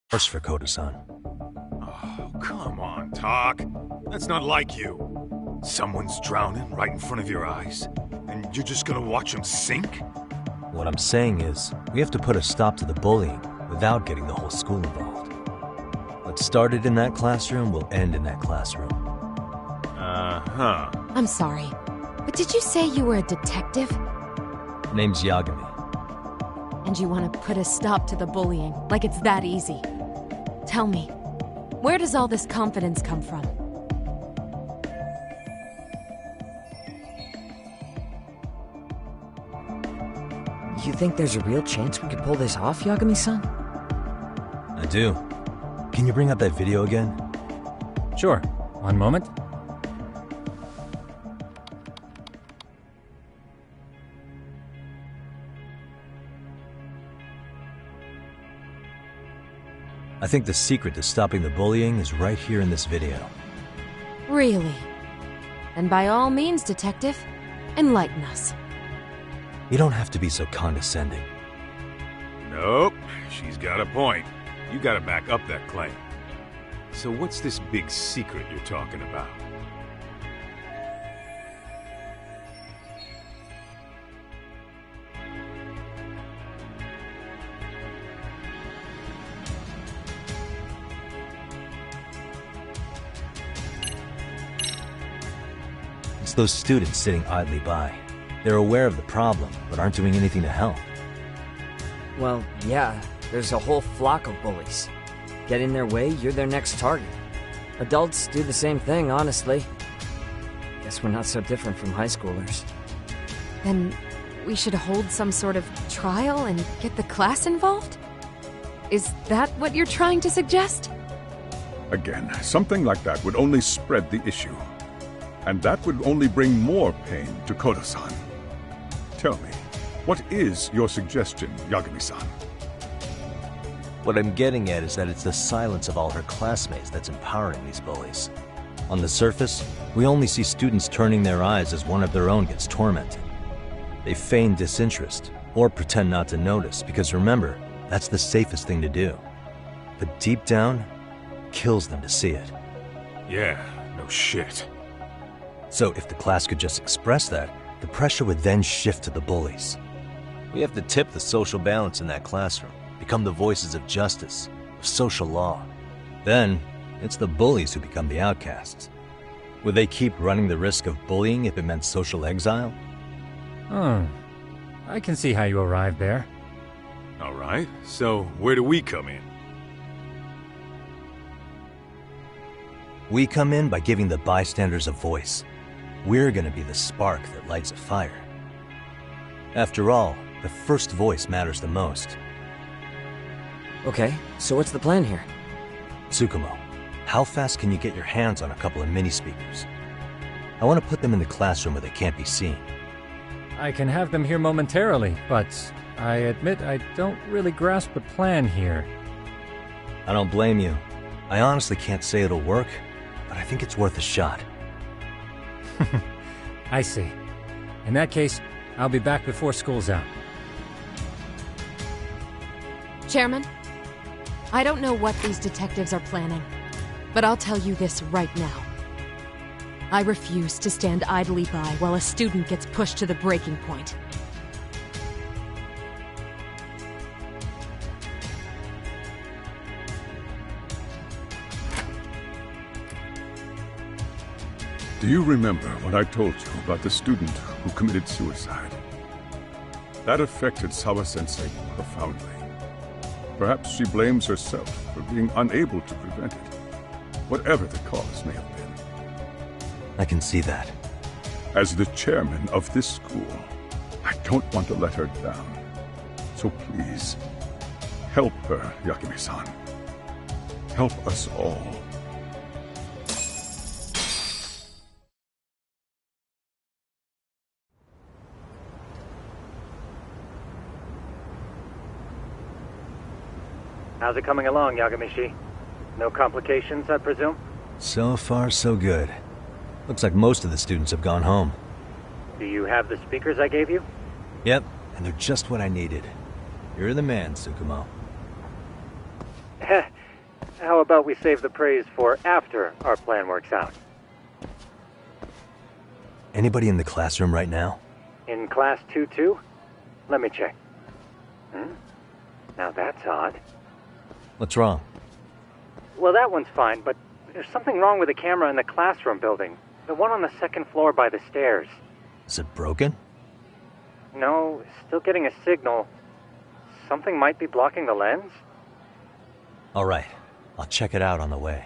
First for Koda-san. Oh, come on, Talk. That's not like you. Someone's drowning right in front of your eyes, and you're just gonna watch him sink? What I'm saying is, we have to put a stop to the bullying without getting the whole school involved. What started in that classroom will end in that classroom. Uh-huh. I'm sorry, but did you say you were a detective? Name's Yagami. And you want to put a stop to the bullying, like it's that easy. Tell me, where does all this confidence come from? You think there's a real chance we could pull this off, Yagami-san? I do. Can you bring up that video again? Sure. One moment. I think the secret to stopping the bullying is right here in this video. Really? And by all means, detective, enlighten us. You don't have to be so condescending. Nope, she's got a point. You gotta back up that claim. So what's this big secret you're talking about? It's those students sitting idly by. They're aware of the problem, but aren't doing anything to help. Well, yeah, there's a whole flock of bullies. Get in their way, you're their next target. Adults do the same thing, honestly. Guess we're not so different from high schoolers. Then we should hold some sort of trial and get the class involved? Is that what you're trying to suggest? Again, something like that would only spread the issue. And that would only bring more pain to Koda-san. Tell me, what is your suggestion, Yagami-san? What I'm getting at is that it's the silence of all her classmates that's empowering these bullies. On the surface, we only see students turning their eyes as one of their own gets tormented. They feign disinterest, or pretend not to notice, because remember, that's the safest thing to do. But deep down, it kills them to see it. Yeah, no shit. So if the class could just express that, the pressure would then shift to the bullies. We have to tip the social balance in that classroom, become the voices of justice, of social law. Then, it's the bullies who become the outcasts. Would they keep running the risk of bullying if it meant social exile? I can see how you arrived there. All right, so where do we come in? We come in by giving the bystanders a voice. We're gonna be the spark that lights a fire. After all, the first voice matters the most. Okay, so what's the plan here? Tsukumo, how fast can you get your hands on a couple of mini-speakers? I want to put them in the classroom where they can't be seen. I can have them here momentarily, but I admit I don't really grasp the plan here. I don't blame you. I honestly can't say it'll work, but I think it's worth a shot. I see. In that case, I'll be back before school's out. Chairman, I don't know what these detectives are planning, but I'll tell you this right now. I refuse to stand idly by while a student gets pushed to the breaking point. Do you remember what I told you about the student who committed suicide? That affected Sawa-sensei profoundly. Perhaps she blames herself for being unable to prevent it, whatever the cause may have been. I can see that. As the chairman of this school, I don't want to let her down. So please, help her, Yagami-san. Help us all. How's it coming along, Yagami-shi? No complications, I presume? So far, so good. Looks like most of the students have gone home. Do you have the speakers I gave you? Yep, and they're just what I needed. You're the man, Tsukumo. how about we save the praise for after our plan works out? Anybody in the classroom right now? In class 2-2? Let me check. Now that's odd. What's wrong? Well, that one's fine, but there's something wrong with the camera in the classroom building. The one on the second floor by the stairs. Is it broken? No, still getting a signal. Something might be blocking the lens? All right, I'll check it out on the way.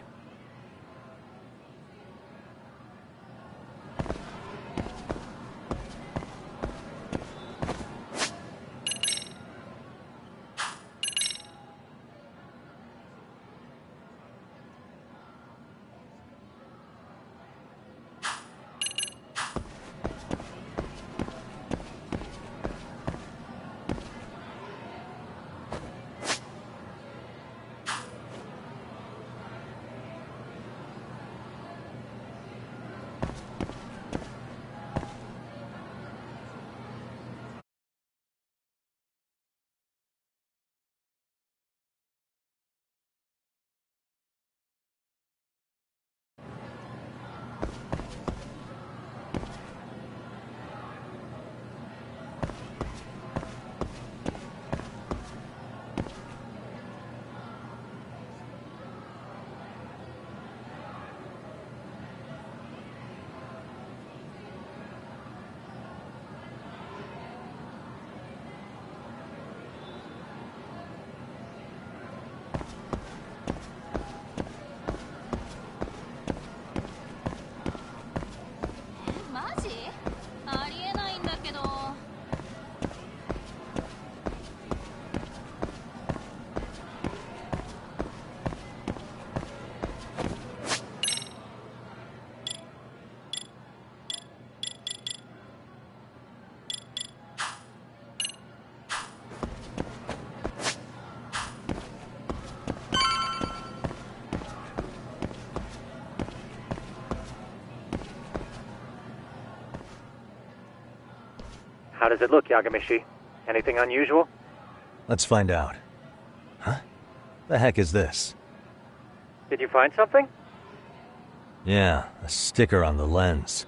How does it look, Yagamishi? Anything unusual? Let's find out. Huh? The heck is this? Did you find something? Yeah, a sticker on the lens.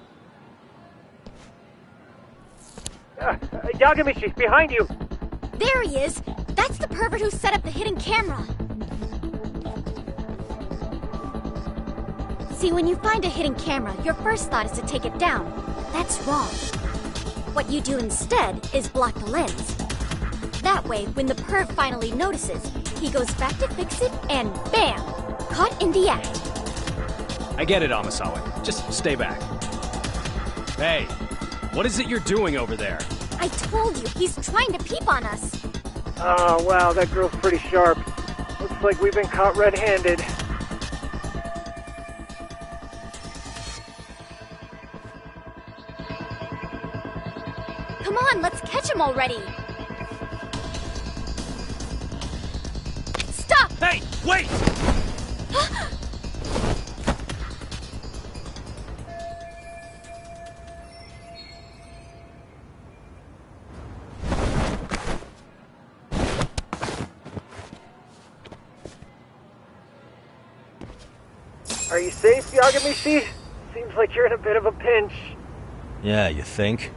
Yagamishi, behind you! There he is! That's the pervert who set up the hidden camera! See, when you find a hidden camera, your first thought is to take it down. But that's wrong. What you do instead is block the lens. That way, when the perv finally notices, he goes back to fix it and BAM! Caught in the act. I get it, Amasawa. Just stay back. Hey, what is it you're doing over there? I told you, he's trying to peep on us. Oh, wow, that girl's pretty sharp. Looks like we've been caught red-handed. Come on, let's catch him already. Stop! Hey, wait! Are you safe, Yagamishi? Seems like you're in a bit of a pinch. Yeah, you think?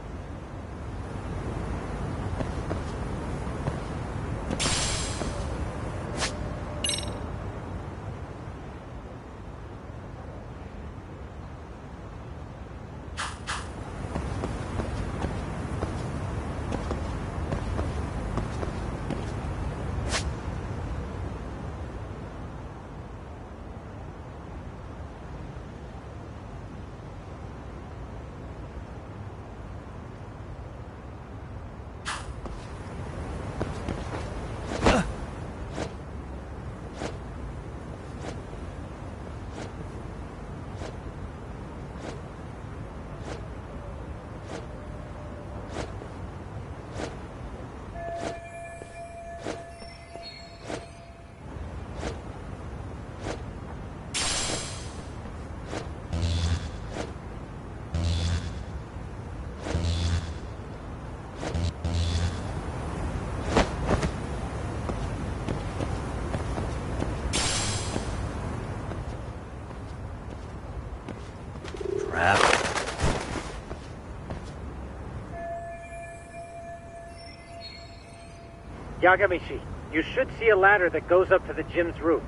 Yagamishi, you should see a ladder that goes up to the gym's roof.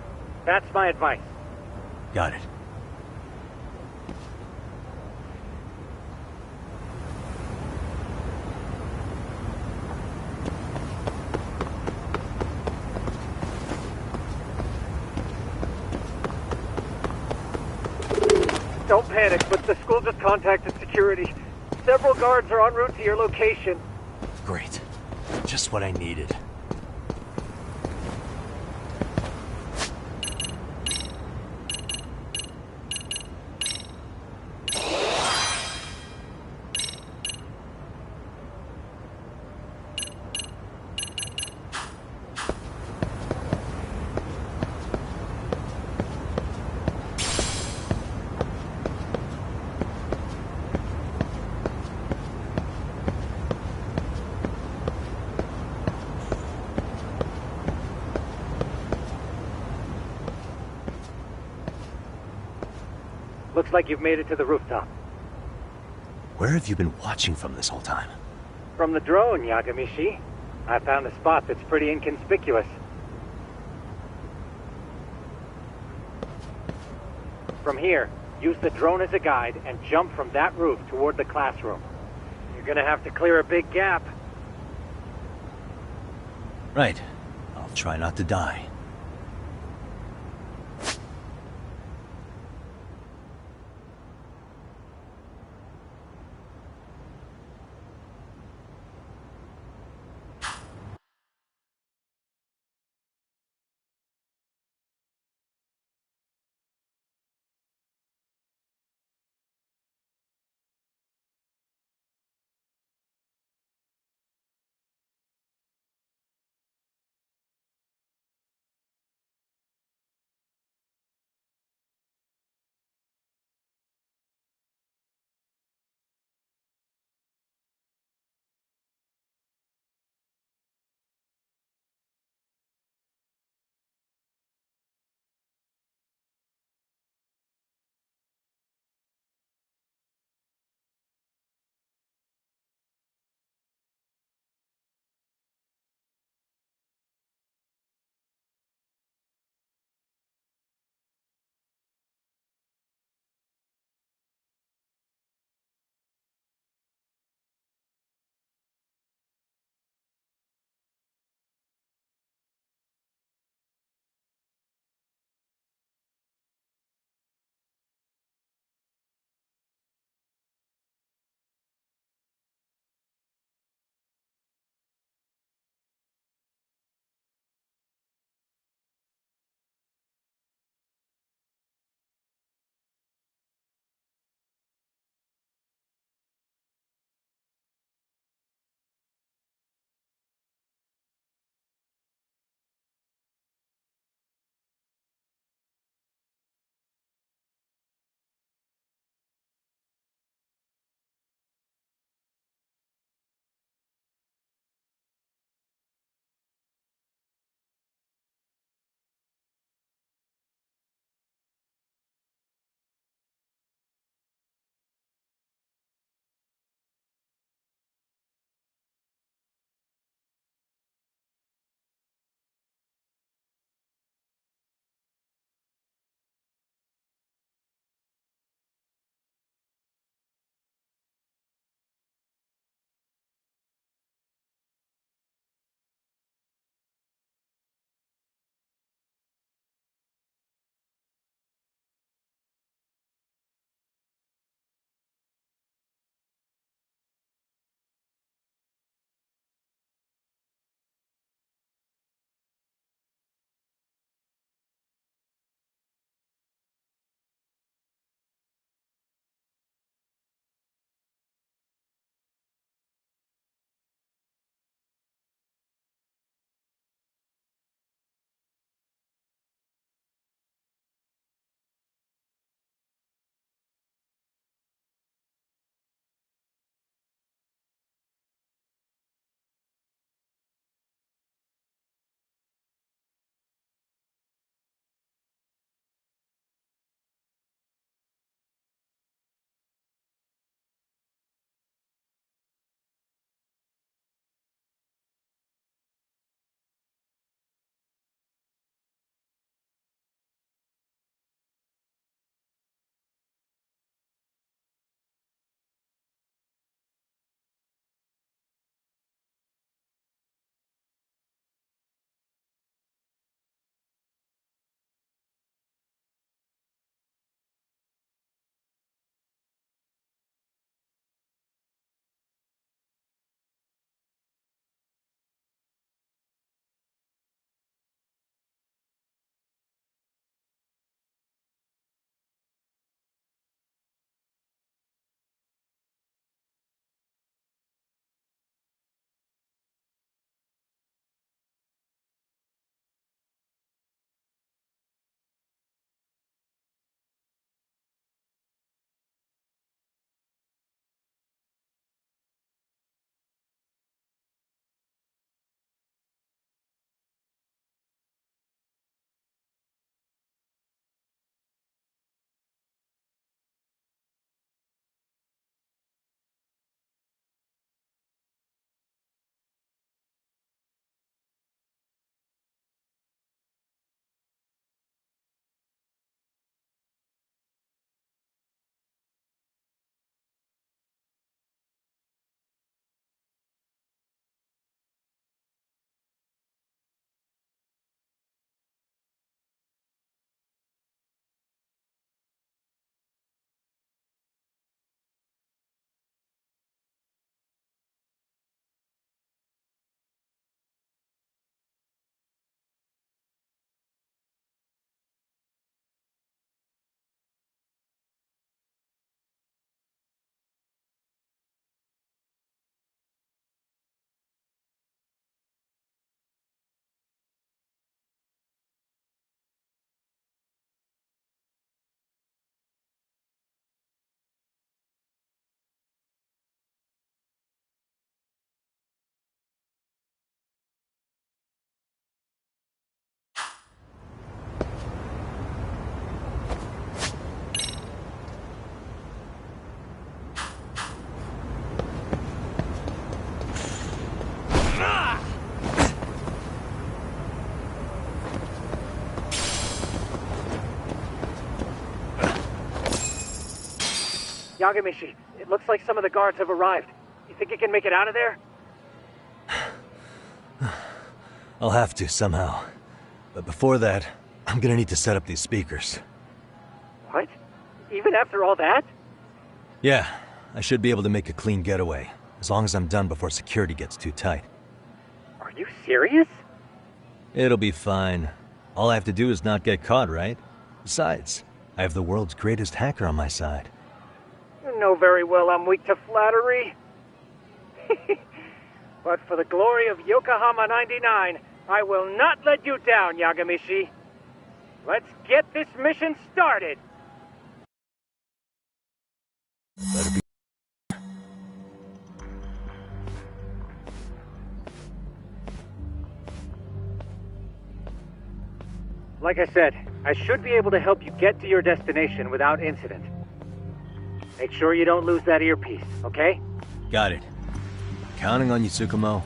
That's my advice. Got it. Don't panic, but the school just contacted security. Several guards are en route to your location. Great. Just what I needed. Looks like you've made it to the rooftop. Where have you been watching from this whole time? From the drone, Yagamishi. I found a spot that's pretty inconspicuous. From here, use the drone as a guide and jump from that roof toward the classroom. You're gonna have to clear a big gap. Right. I'll try not to die. Yagamishi, it looks like some of the guards have arrived. You think you can make it out of there? I'll have to, somehow. But before that, I'm gonna need to set up these speakers. What? Even after all that? Yeah, I should be able to make a clean getaway, as long as I'm done before security gets too tight. Are you serious? It'll be fine. All I have to do is not get caught, right? Besides, I have the world's greatest hacker on my side. You know very well I'm weak to flattery. But for the glory of Yokohama 99, I will not let you down, Yagamishi. Let's get this mission started! Better be. Like I said, I should be able to help you get to your destination without incident. Make sure you don't lose that earpiece, okay? Got it. Counting on you, Tsukumo.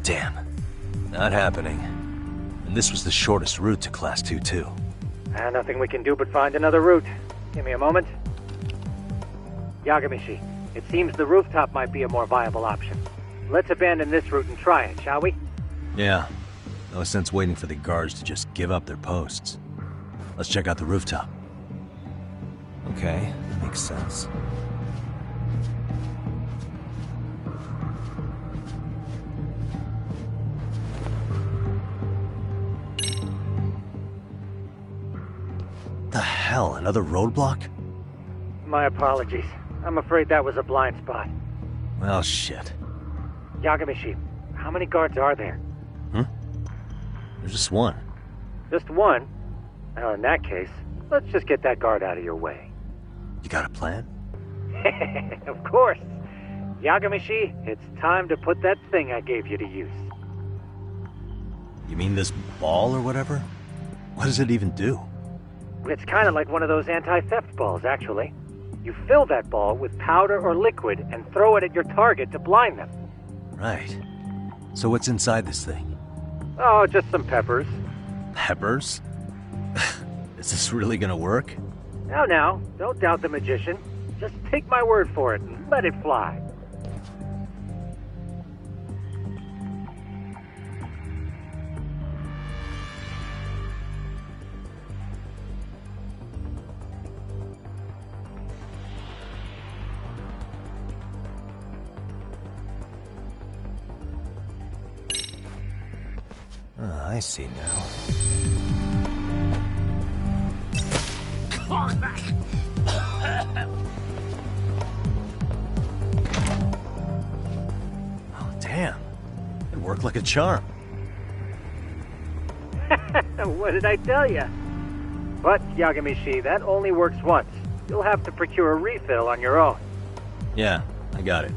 Damn. Not happening. And this was the shortest route to Class 2, too. Nothing we can do but find another route. Give me a moment. Yagamishi, it seems the rooftop might be a more viable option. Let's abandon this route and try it, shall we? Yeah. No sense waiting for the guards to just give up their posts. Let's check out the rooftop. Okay, makes sense. The hell, another roadblock? My apologies. I'm afraid that was a blind spot. Well, shit. Yagamishi, how many guards are there? There's just one. Just one? Well, in that case, let's just get that guard out of your way. You got a plan? Of course. Yagamishi, it's time to put that thing I gave you to use. You mean this ball or whatever? What does it even do? It's kind of like one of those anti-theft balls, actually. You fill that ball with powder or liquid and throw it at your target to blind them. Right. So what's inside this thing? Oh, just some peppers. Peppers? Is this really gonna work? Now, don't doubt the magician. Just take my word for it and let it fly. I see now. Oh, damn. It worked like a charm. What did I tell you? But, Yagamishi, that only works once. You'll have to procure a refill on your own. Yeah, I got it.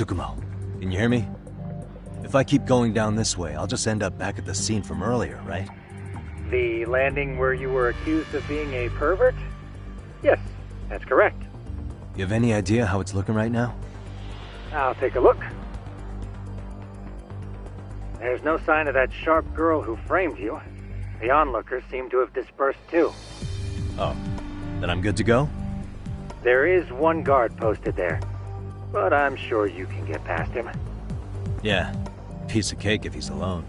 Tsukumo, can you hear me? If I keep going down this way, I'll just end up back at the scene from earlier, right? The landing where you were accused of being a pervert? Yes, that's correct. You have any idea how it's looking right now? I'll take a look. There's no sign of that sharp girl who framed you. The onlookers seem to have dispersed too. Oh, then I'm good to go? There is one guard posted there, but I'm sure you can get past him. Yeah, piece of cake if he's alone.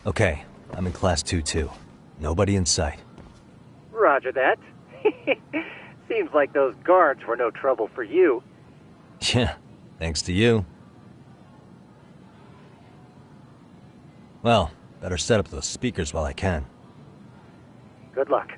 Okay, I'm in Class 2-2. Nobody in sight. Roger that. Seems like those guards were no trouble for you. Yeah, thanks to you. Well, better set up those speakers while I can. Good luck.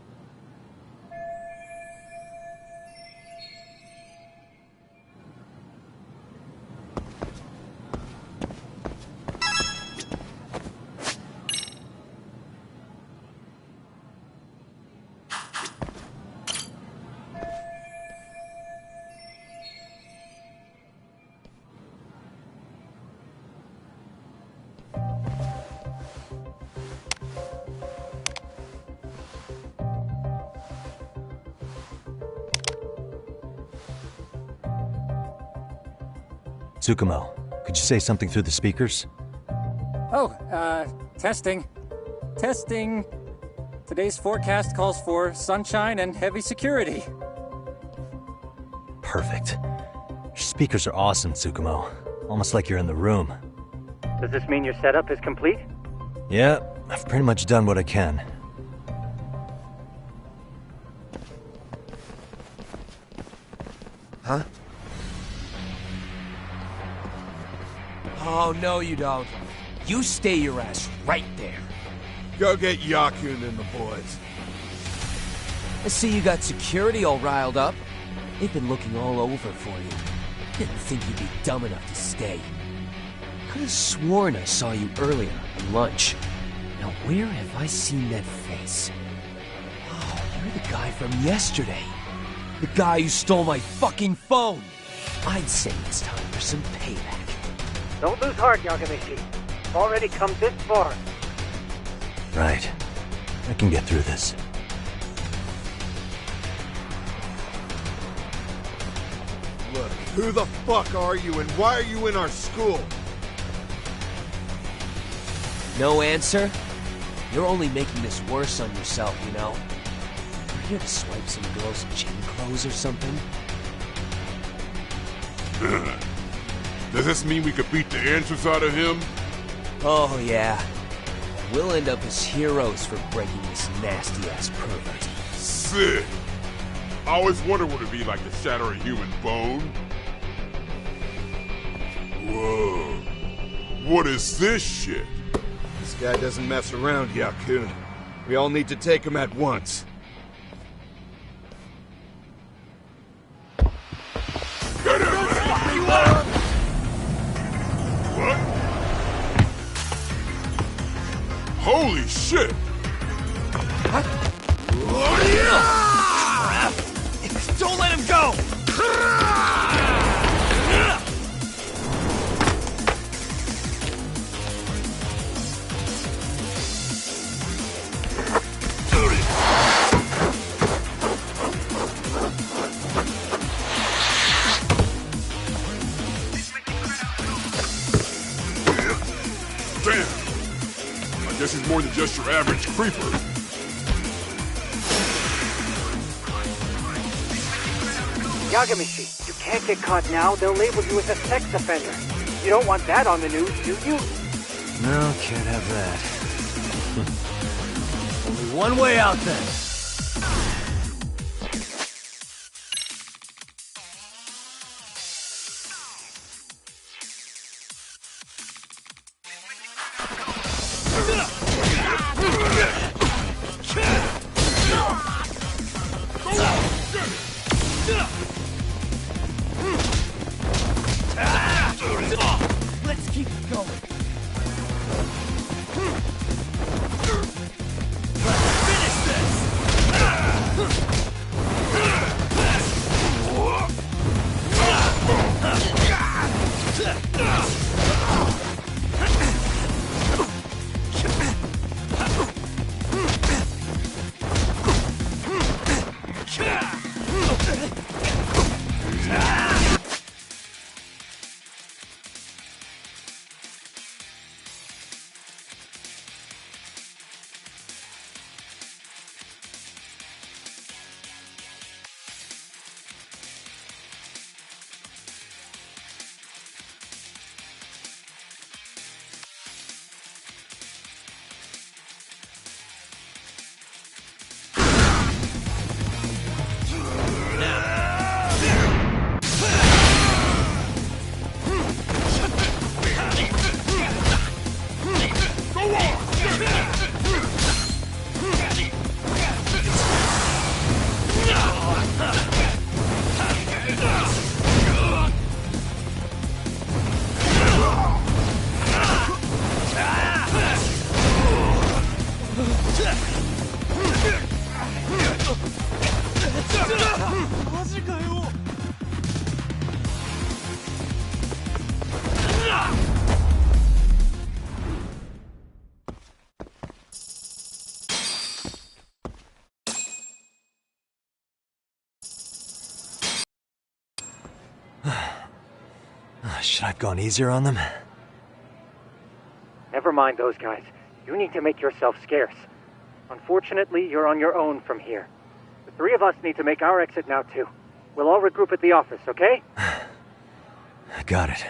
Tsukumo, could you say something through the speakers? Oh, testing. Testing. Today's forecast calls for sunshine and heavy security. Perfect. Your speakers are awesome, Tsukumo. Almost like you're in the room. Does this mean your setup is complete? Yeah, I've pretty much done what I can. Huh? Oh, no you don't. You stay your ass right there. Go get Yakun and the boys. I see you got security all riled up. They've been looking all over for you. Didn't think you'd be dumb enough to stay. Could've sworn I saw you earlier at lunch. Now where have I seen that face? Oh, you're the guy from yesterday. The guy who stole my fucking phone. I'd say it's time for some payback. Don't lose heart, Yagamishi. You've already come this far. Right. I can get through this. Look, Who the fuck are you and why are you in our school? No answer? You're only making this worse on yourself, you know? You're here to swipe some girl's gym clothes or something? Does this mean we could beat the answers out of him? Oh, yeah. We'll end up as heroes for breaking this nasty-ass pervert. Sick! I always wondered what it'd be like to shatter a human bone. Whoa. What is this shit? This guy doesn't mess around, Yakun. We all need to take him at once. Get him! What? Holy shit! Don't let him go! Damn! I guess he's more than just your average creeper. Yagamishi, you can't get caught now. They'll label you as a sex offender. You don't want that on the news, do you? No, can't have that. Only one way out then. Let's keep it going. Let's finish this! Should I have gone easier on them? Never mind those guys. You need to make yourself scarce. Unfortunately, you're on your own from here. The three of us need to make our exit now, too. We'll all regroup at the office, okay? Got it.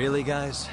Really, guys?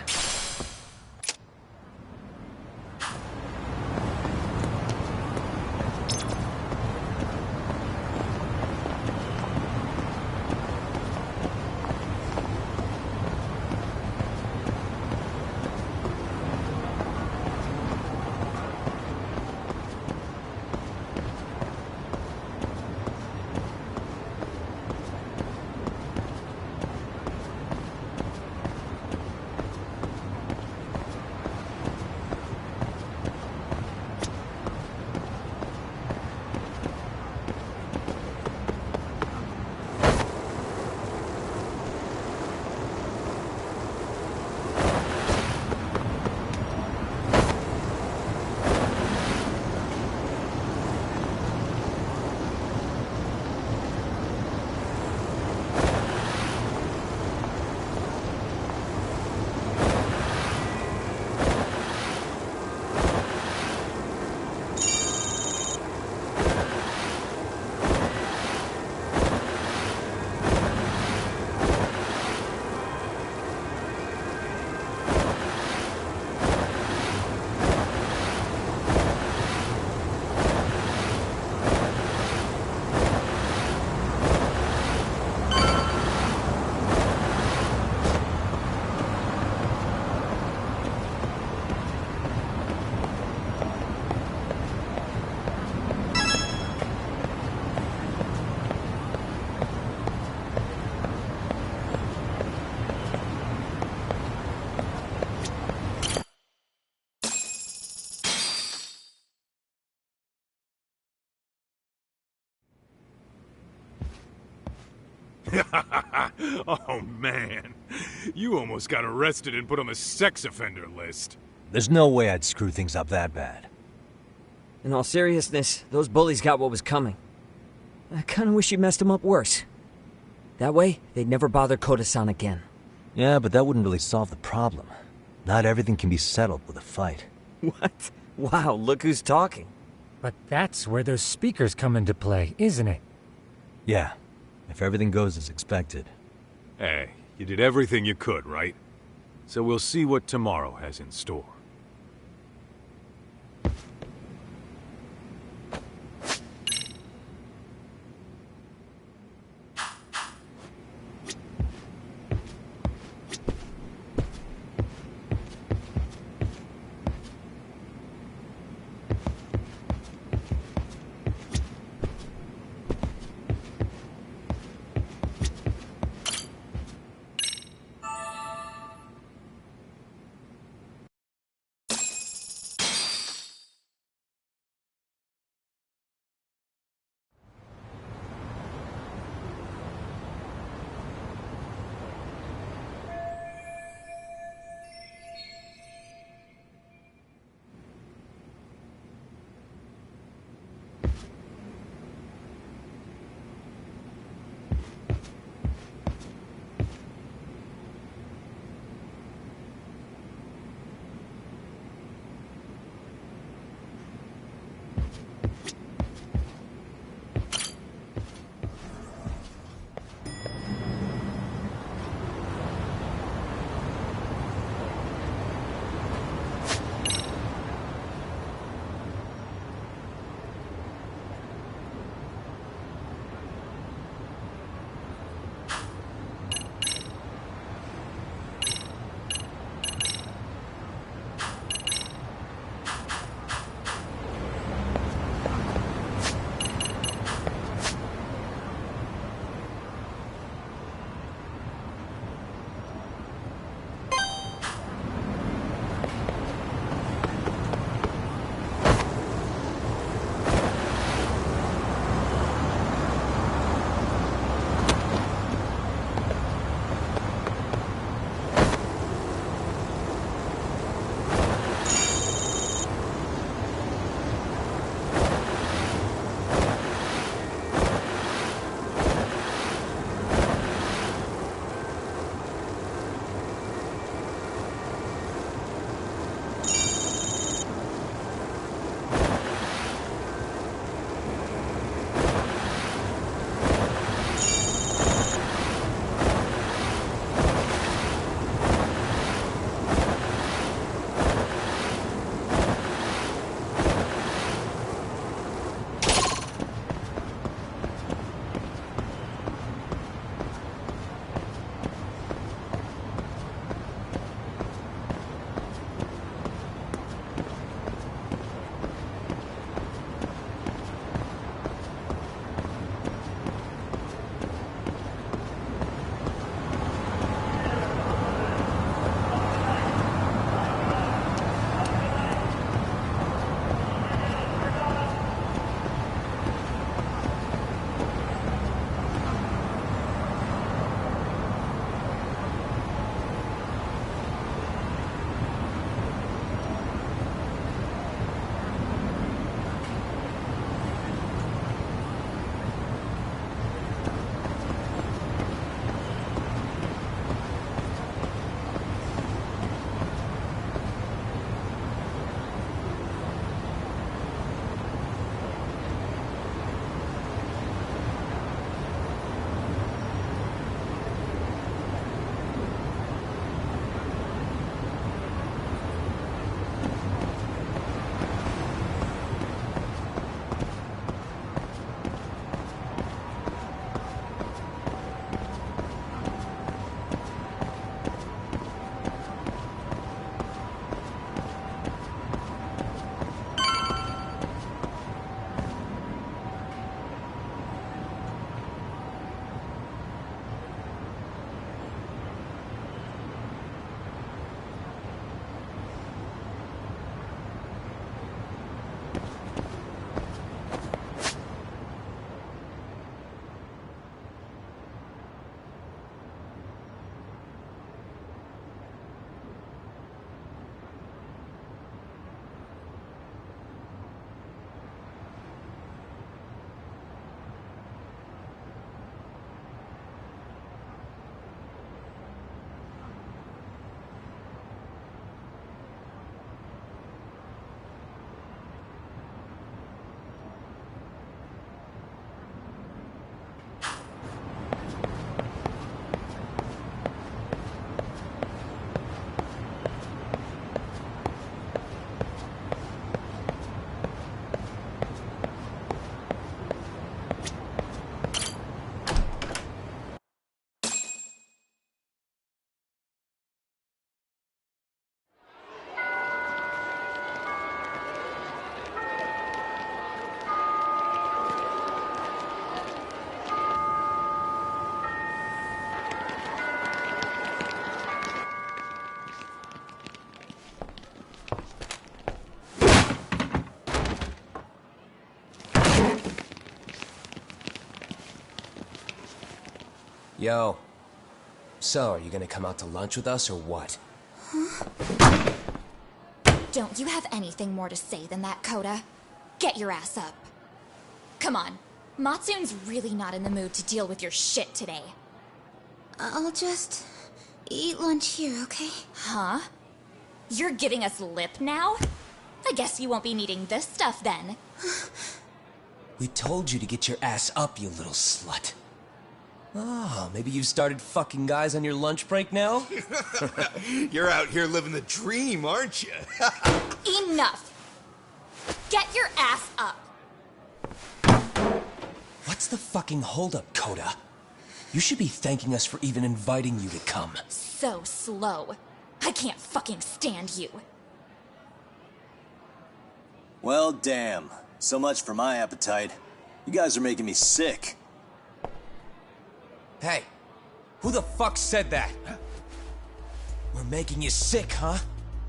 Oh, man. You almost got arrested and put on the sex offender list. There's no way I'd screw things up that bad. In all seriousness, those bullies got what was coming. I kinda wish you messed them up worse. That way, they'd never bother Koda-san again. Yeah, but that wouldn't really solve the problem. Not everything can be settled with a fight. What? Wow, look who's talking. But that's where those speakers come into play, isn't it? Yeah, if everything goes as expected. Hey, you did everything you could, right? So we'll see what tomorrow has in store. Yo. So, are you gonna come out to lunch with us or what? Don't you have anything more to say than that, Coda? Get your ass up. Come on. Matsun's really not in the mood to deal with your shit today. I'll just eat lunch here, okay? Huh? You're giving us lip now? I guess you won't be needing this stuff then. We told you to get your ass up, you little slut. Oh, maybe you've started fucking guys on your lunch break now? You're out here living the dream, aren't you? Enough! Get your ass up! What's the fucking holdup, Coda? You should be thanking us for even inviting you to come. So slow. I can't fucking stand you. Well, damn. So much for my appetite. You guys are making me sick. Hey, who the fuck said that? We're making you sick, huh?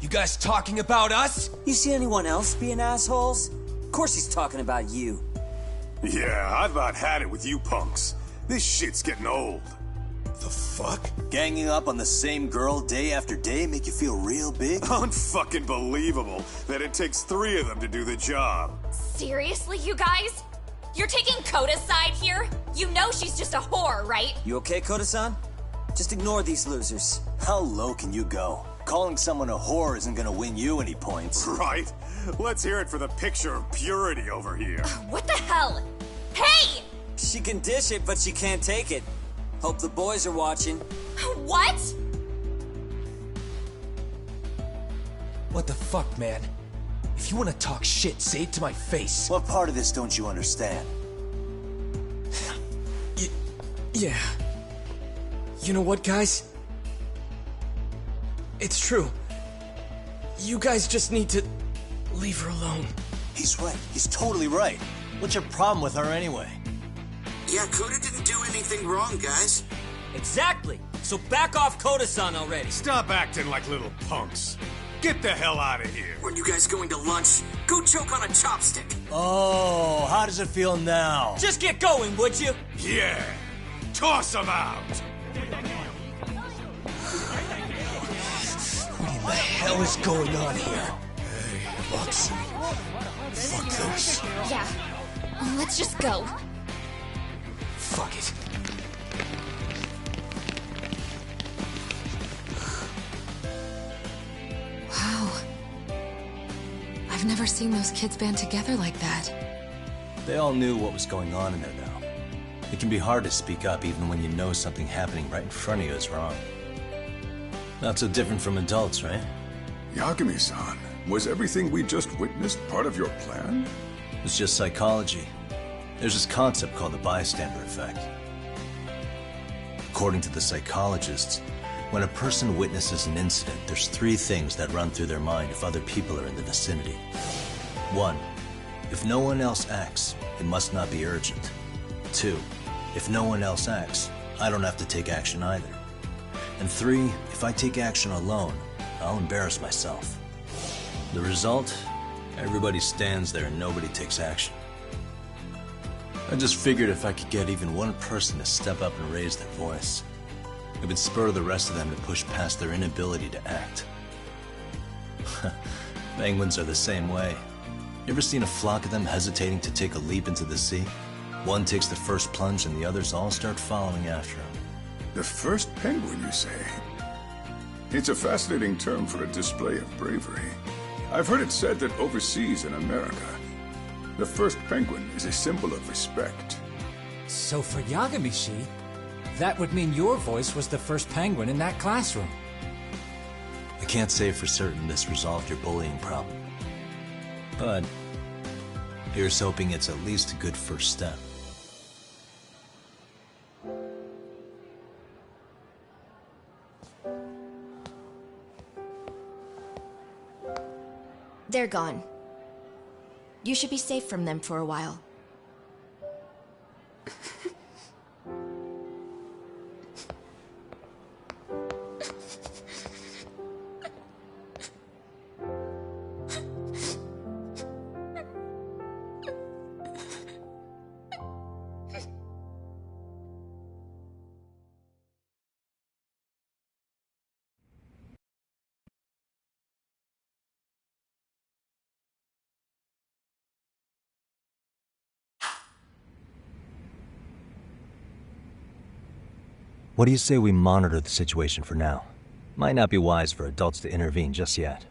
You guys talking about us? You see anyone else being assholes? Of course he's talking about you. Yeah, I've about had it with you punks. This shit's getting old. The fuck? Ganging up on the same girl day after day make you feel real big? Unfucking believable that it takes 3 of them to do the job. Seriously, you guys? You're taking Coda's side here? You know she's just a whore, right? You okay, Koda-san? Just ignore these losers. How low can you go? Calling someone a whore isn't gonna win you any points. Right? Let's hear it for the picture of purity over here. What the hell? Hey! She can dish it, but she can't take it. Hope the boys are watching. What? What the fuck, man? If you want to talk shit, say it to my face. What part of this don't you understand? Yeah. You know what, guys? It's true. You guys just need to leave her alone. He's right. He's totally right. What's your problem with her anyway? Yeah, Coda didn't do anything wrong, guys. Exactly. So back off Koda-san already. Stop acting like little punks. Get the hell out of here. When you guys going to lunch, go choke on a chopstick. Oh, how does it feel now? Just get going, would you? Yeah. Toss him out. What in the hell is going on here? Hey, Matsu. Fuck this. Yeah. Let's just go. Fuck it. Wow. I've never seen those kids band together like that. They all knew what was going on in there now. It can be hard to speak up even when you know something happening right in front of you is wrong. Not so different from adults, right? Yagami-san, was everything we just witnessed part of your plan? It's just psychology. There's this concept called the bystander effect. According to the psychologists, when a person witnesses an incident, there's 3 things that run through their mind if other people are in the vicinity. 1. If no one else acts, it must not be urgent. 2. If no one else acts, I don't have to take action either. And 3. If I take action alone, I'll embarrass myself. The result? Everybody stands there and nobody takes action. I just figured if I could get even one person to step up and raise their voice, it would spur the rest of them to push past their inability to act. Penguins are the same way. You ever seen a flock of them hesitating to take a leap into the sea? One takes the first plunge and the others all start following after him. The first penguin, you say? It's a fascinating term for a display of bravery. I've heard it said that overseas in America, the first penguin is a symbol of respect. So for Yagami-shi, that would mean your voice was the first penguin in that classroom. I can't say for certain this resolved your bullying problem. But here's hoping it's at least a good first step. They're gone. You should be safe from them for a while. What do you say we monitor the situation for now? Might not be wise for adults to intervene just yet.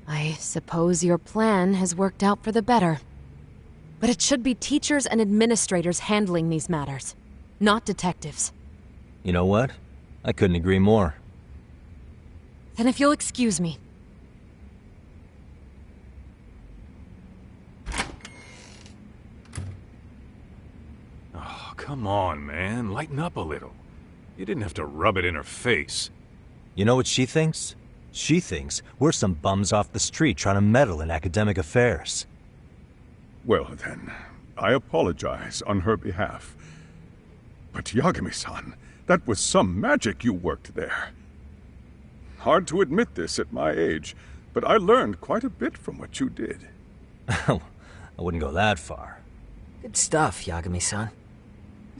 I suppose your plan has worked out for the better. But it should be teachers and administrators handling these matters, not detectives. You know what? I couldn't agree more. Then if you'll excuse me. Oh, come on, man. Lighten up a little. You didn't have to rub it in her face. You know what she thinks? She thinks we're some bums off the street trying to meddle in academic affairs. Well then, I apologize on her behalf. But Yagami-san, that was some magic you worked there. Hard to admit this at my age, but I learned quite a bit from what you did. I wouldn't go that far. Good stuff, Yagami-san.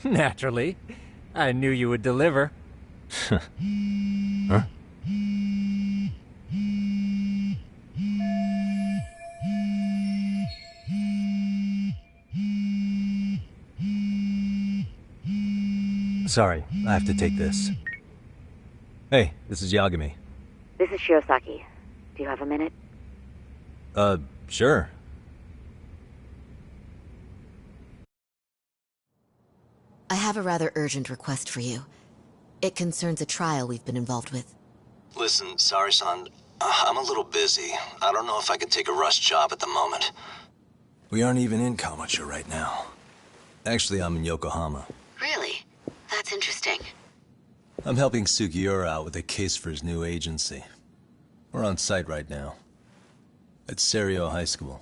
Naturally. I knew you would deliver. Huh? Sorry, I have to take this. Hey, this is Yagami. This is Shirosaki. Do you have a minute? Sure. I have a rather urgent request for you. It concerns a trial we've been involved with. Listen, sorry-san, I'm a little busy. I don't know if I could take a rush job at the moment. We aren't even in Kawachi right now. Actually, I'm in Yokohama. Really? That's interesting. I'm helping Sugiura out with a case for his new agency. We're on site right now. At Serio High School.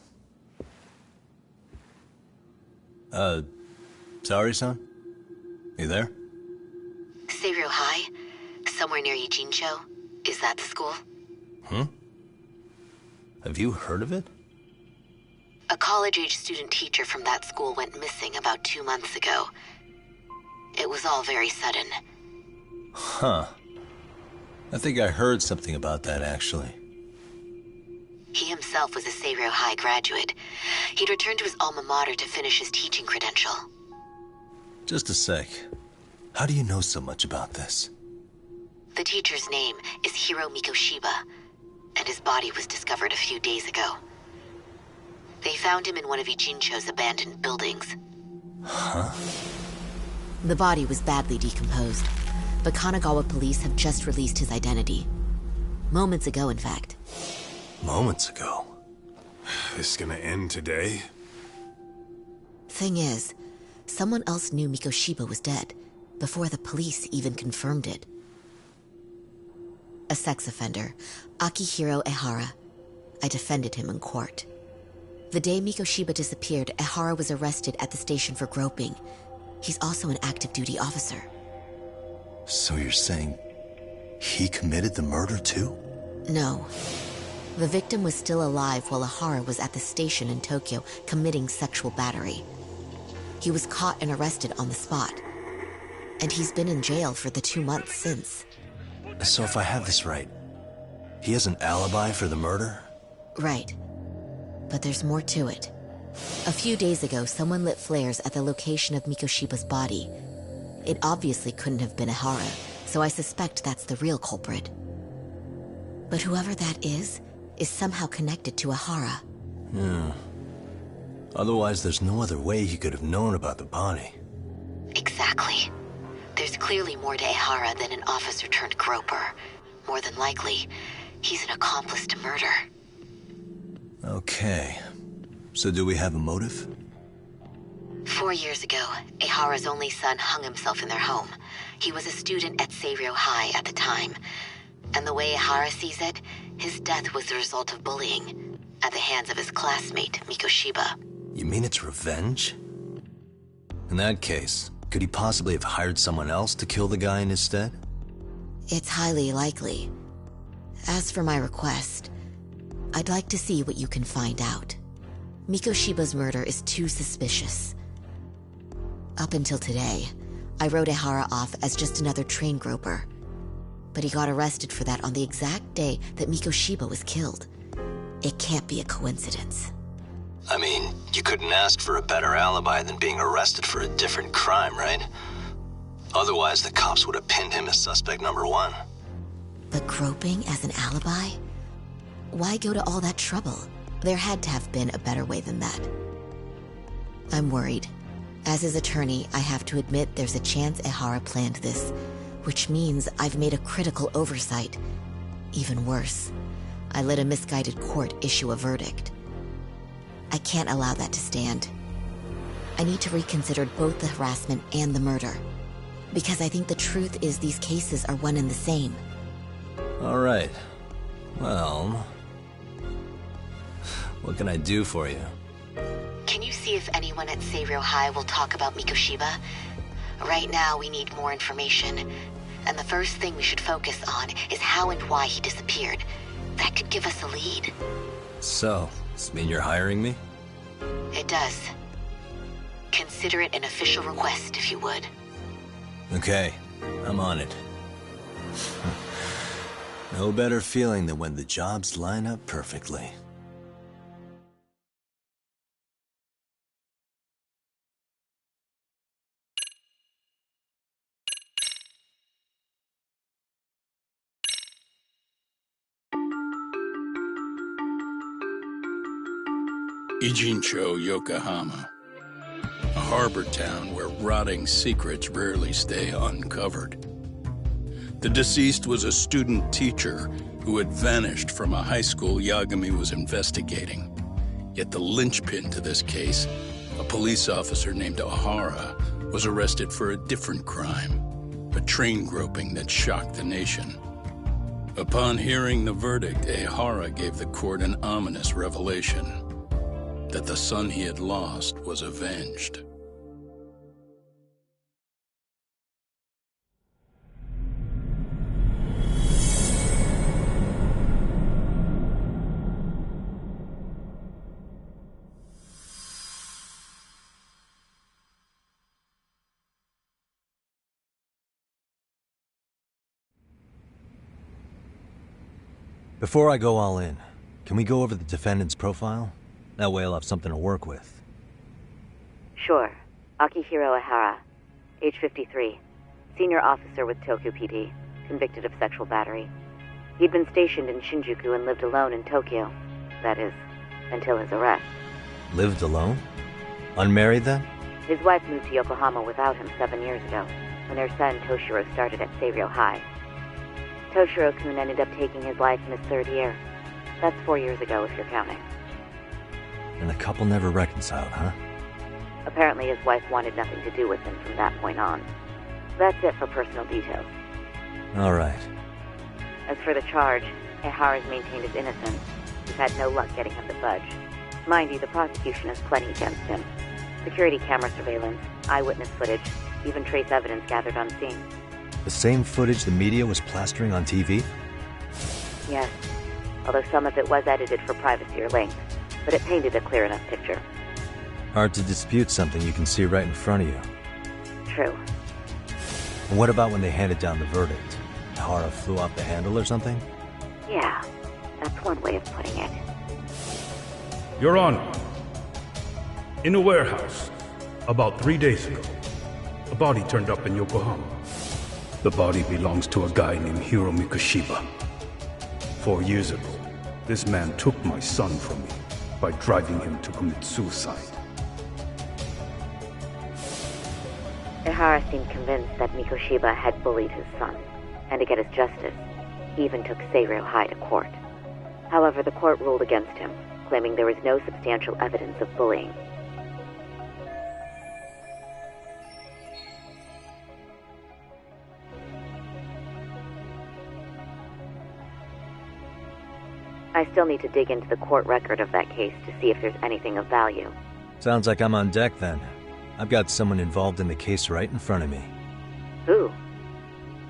Sorry-san? You there? Serio High? Somewhere near Ijincho? Is that the school? Have you heard of it? A college-age student teacher from that school went missing about 2 months ago. It was all very sudden. Huh. I think I heard something about that, actually. He himself was a Serio High graduate. He'd returned to his alma mater to finish his teaching credential. Just a sec. How do you know so much about this? The teacher's name is Hiro Mikoshiba, and his body was discovered a few days ago. They found him in one of Ijincho's abandoned buildings. Huh? The body was badly decomposed, but Kanagawa police have just released his identity. Moments ago, in fact. Moments ago? This is gonna end today? Thing is, someone else knew Mikoshiba was dead, before the police even confirmed it. A sex offender, Akihiro Ehara. I defended him in court. The day Mikoshiba disappeared, Ehara was arrested at the station for groping. He's also an active duty officer. So you're saying he committed the murder too? No. The victim was still alive while Ehara was at the station in Tokyo committing sexual battery. He was caught and arrested on the spot. And he's been in jail for the 2 months since. So if I have this right, he has an alibi for the murder? Right. But there's more to it. A few days ago, someone lit flares at the location of Mikoshiba's body. It obviously couldn't have been Ehara, so I suspect that's the real culprit. But whoever that is somehow connected to Ehara. Yeah. Otherwise, there's no other way he could have known about the body. Exactly. There's clearly more to Ehara than an officer-turned-groper. More than likely, he's an accomplice to murder. Okay. So do we have a motive? 4 years ago, Ehara's only son hung himself in their home. He was a student at Serio High at the time. And the way Ehara sees it, his death was the result of bullying at the hands of his classmate, Mikoshiba. You mean it's revenge? In that case, could he possibly have hired someone else to kill the guy in his stead? It's highly likely. As for my request, I'd like to see what you can find out. Mikoshiba's murder is too suspicious. Up until today, I wrote Ehara off as just another train groper. But he got arrested for that on the exact day that Mikoshiba was killed. It can't be a coincidence. I mean, you couldn't ask for a better alibi than being arrested for a different crime, right? Otherwise, the cops would have pinned him as suspect number one. But groping as an alibi? Why go to all that trouble? There had to have been a better way than that. I'm worried. As his attorney, I have to admit there's a chance Ehara planned this, which means I've made a critical oversight. Even worse, I let a misguided court issue a verdict. I can't allow that to stand. I need to reconsider both the harassment and the murder, because I think the truth is these cases are one and the same. All right. Well, what can I do for you? Can you see if anyone at Seiryō High will talk about Mikoshiba? Right now, we need more information. And the first thing we should focus on is how and why he disappeared. That could give us a lead. So, does this mean you're hiring me? It does. Consider it an official request, if you would. Okay, I'm on it. No better feeling than when the jobs line up perfectly. Ijincho, Yokohama. A harbor town where rotting secrets rarely stay uncovered. The deceased was a student teacher who had vanished from a high school Yagami was investigating. Yet the linchpin to this case, a police officer named Ehara, was arrested for a different crime, a train groping that shocked the nation. Upon hearing the verdict, Ehara gave the court an ominous revelation: that the son he had lost was avenged. Before I go all in, can we go over the defendant's profile? That way I'll have something to work with. Sure. Akihiro Ehara, age 53, senior officer with Tokyo PD, convicted of sexual battery. He'd been stationed in Shinjuku and lived alone in Tokyo. That is, until his arrest. Lived alone? Unmarried then? His wife moved to Yokohama without him 7 years ago, when their son Toshiro started at Seiryō High. Toshiro-kun ended up taking his life in his 3rd year. That's 4 years ago, if you're counting. And the couple never reconciled, huh? Apparently his wife wanted nothing to do with him from that point on. That's it for personal details. All right. As for the charge, Ehara's maintained his innocence. We've had no luck getting him to budge. Mind you, the prosecution has plenty against him. Security camera surveillance, eyewitness footage, even trace evidence gathered on scene. The same footage the media was plastering on TV? Yes, although some of it was edited for privacy or length, but it painted a clear enough picture. Hard to dispute something you can see right in front of you. True. And what about when they handed down the verdict? Ehara flew off the handle or something? Yeah, that's one way of putting it. Your Honor, in a warehouse, about 3 days ago, a body turned up in Yokohama. The body belongs to a guy named Hiro Mikoshiba. 4 years ago, this man took my son from me by driving him to commit suicide. Ehara seemed convinced that Mikoshiba had bullied his son, and to get his justice, he even took Seiryō High to court. However, the court ruled against him, claiming there was no substantial evidence of bullying. I still need to dig into the court record of that case to see if there's anything of value. Sounds like I'm on deck then. I've got someone involved in the case right in front of me. Who?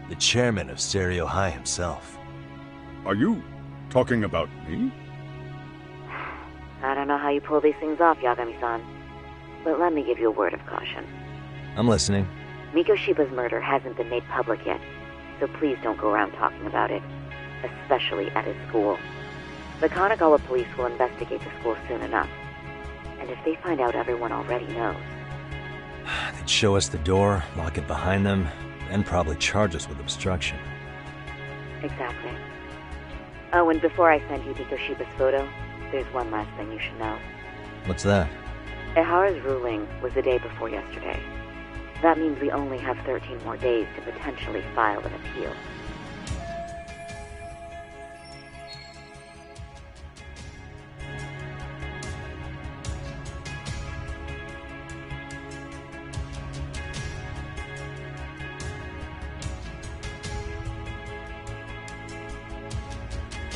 The chairman of Seiryō High himself. Are you talking about me? I don't know how you pull these things off, Yagami-san. But let me give you a word of caution. I'm listening. Mikoshiba's murder hasn't been made public yet, so please don't go around talking about it, especially at his school. The Kanagawa police will investigate the school soon enough. And if they find out everyone already knows... They'd show us the door, lock it behind them, and probably charge us with obstruction. Exactly. Oh, and before I send you Mikoshiba's photo, there's one last thing you should know. What's that? Ehara's ruling was the day before yesterday. That means we only have 13 more days to potentially file an appeal.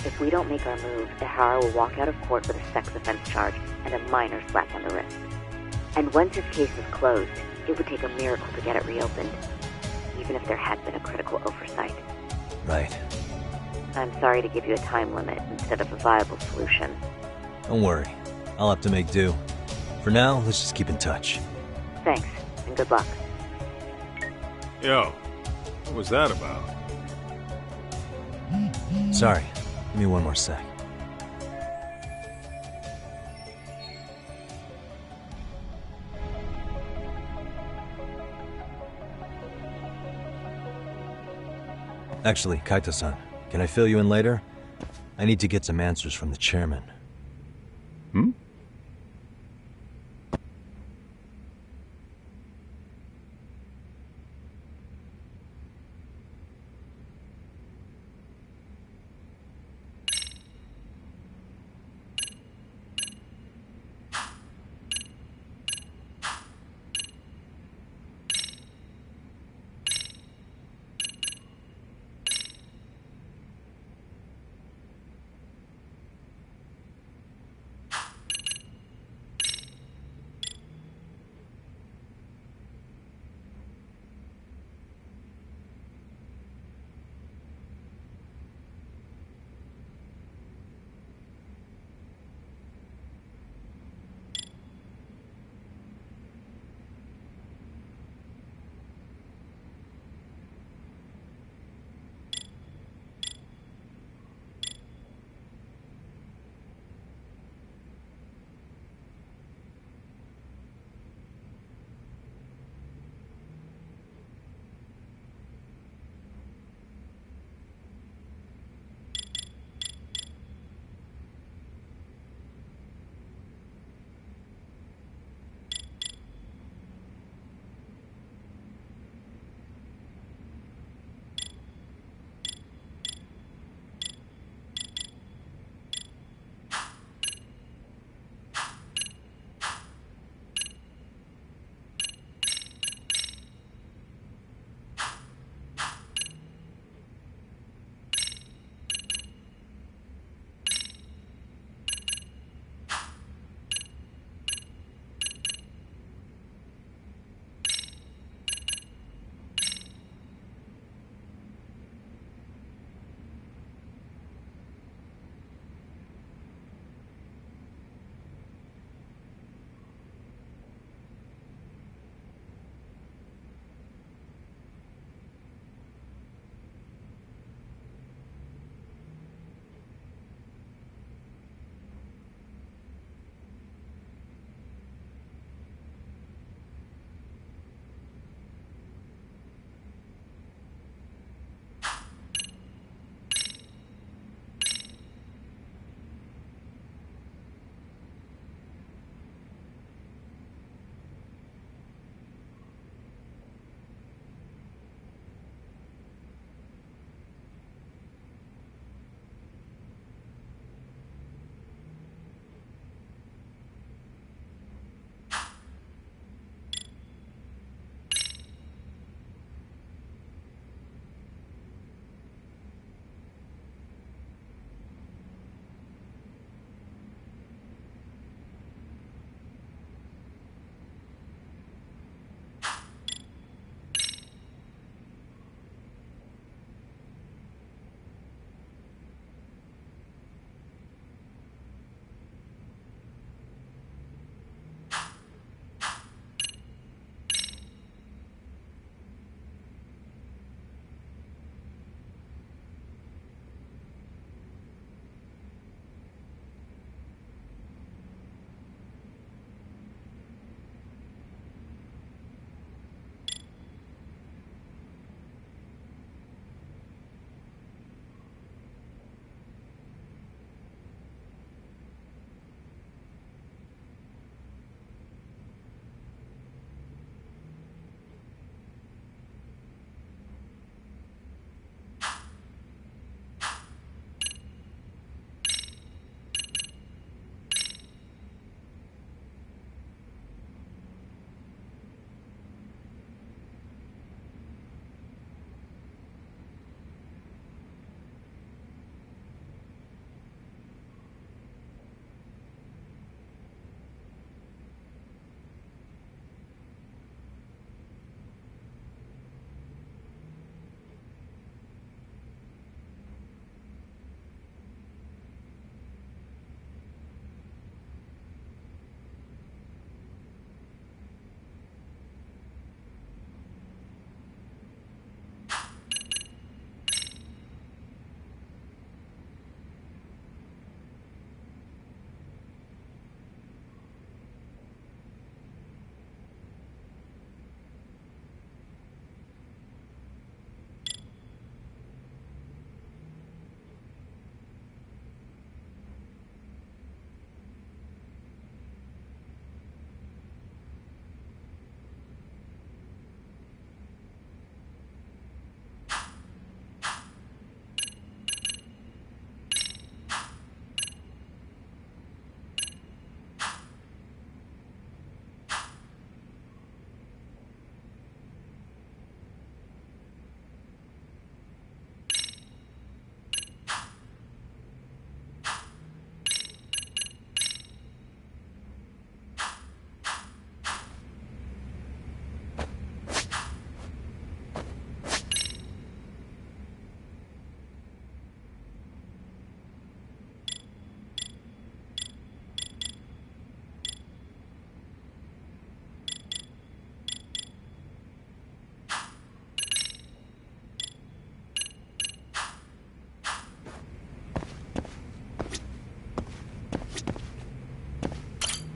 If we don't make our move, Ehara will walk out of court with a sex offense charge and a minor slap on the wrist. And once his case is closed, it would take a miracle to get it reopened, even if there had been a critical oversight. Right. I'm sorry to give you a time limit instead of a viable solution. Don't worry. I'll have to make do. For now, let's just keep in touch. Thanks, and good luck. Yo, what was that about? Sorry. Give me one more sec. Actually, Kaito-san, can I fill you in later? I need to get some answers from the chairman. Hmm?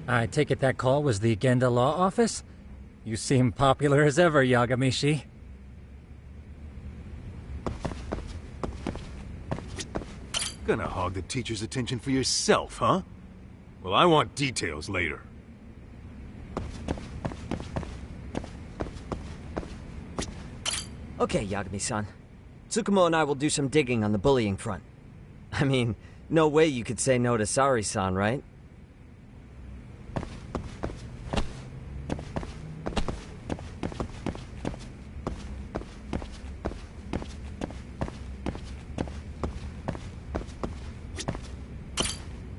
I take it that call was the Genda Law Office? You seem popular as ever, Yagamishi. Gonna hog the teacher's attention for yourself, huh? Well, I want details later. Okay, Yagami-san. Tsukumo and I will do some digging on the bullying front. I mean, no way you could say no to Sari-san, right?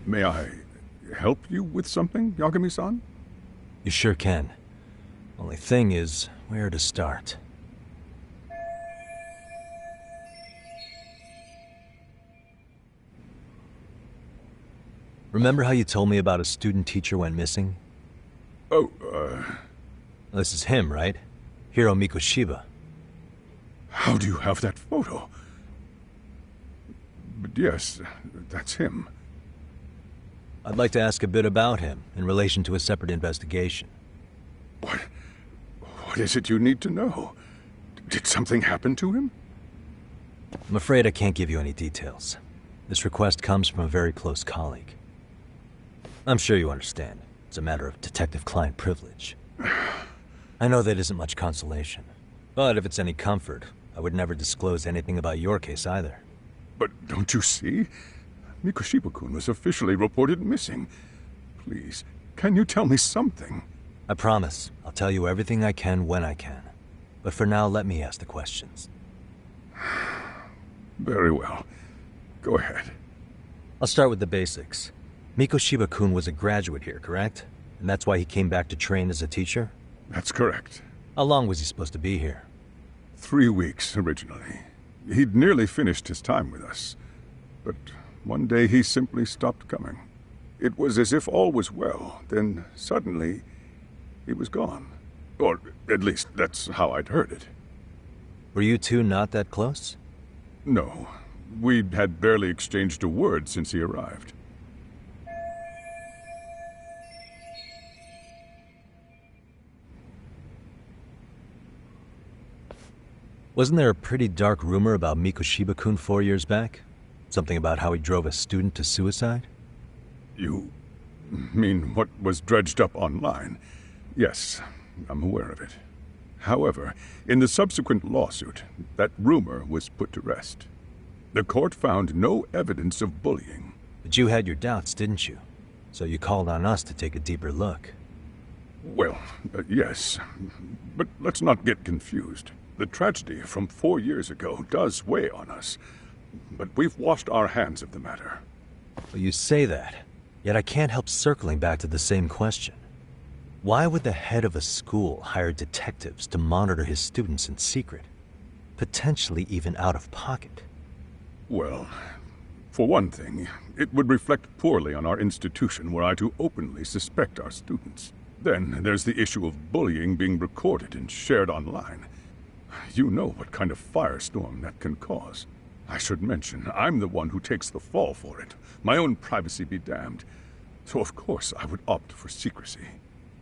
May I help you with something, Yagami-san? You sure can. Only thing is, where to start? Remember how you told me about a student teacher went missing? Oh, This is him, right? Hiro Mikoshiba. How do you have that photo? But yes, that's him. I'd like to ask a bit about him in relation to a separate investigation. What is it you need to know? Did something happen to him? I'm afraid I can't give you any details. This request comes from a very close colleague. I'm sure you understand. It's a matter of detective-client privilege. I know that isn't much consolation. But if it's any comfort, I would never disclose anything about your case either. But don't you see? Mikoshiba-kun was officially reported missing. Please, can you tell me something? I promise. I'll tell you everything I can when I can. But for now, let me ask the questions. Very well. Go ahead. I'll start with the basics. Mikoshiba-kun was a graduate here, correct? And that's why he came back to train as a teacher? That's correct. How long was he supposed to be here? 3 weeks, originally. He'd nearly finished his time with us. But one day he simply stopped coming. It was as if all was well, then suddenly he was gone. Or at least that's how I'd heard it. Were you two not that close? No. We'd had barely exchanged a word since he arrived. Wasn't there a pretty dark rumor about Mikoshiba-kun 4 years back? Something about how he drove a student to suicide? You mean what was dredged up online? Yes, I'm aware of it. However, in the subsequent lawsuit, that rumor was put to rest. The court found no evidence of bullying. But you had your doubts, didn't you? So you called on us to take a deeper look. Well, yes. But let's not get confused. The tragedy from 4 years ago does weigh on us. But we've washed our hands of the matter. Well, you say that, yet I can't help circling back to the same question. Why would the head of a school hire detectives to monitor his students in secret? Potentially even out of pocket. Well, for one thing, it would reflect poorly on our institution were I to openly suspect our students. Then there's the issue of bullying being recorded and shared online. You know what kind of firestorm that can cause. I should mention, I'm the one who takes the fall for it. My own privacy be damned. So of course I would opt for secrecy.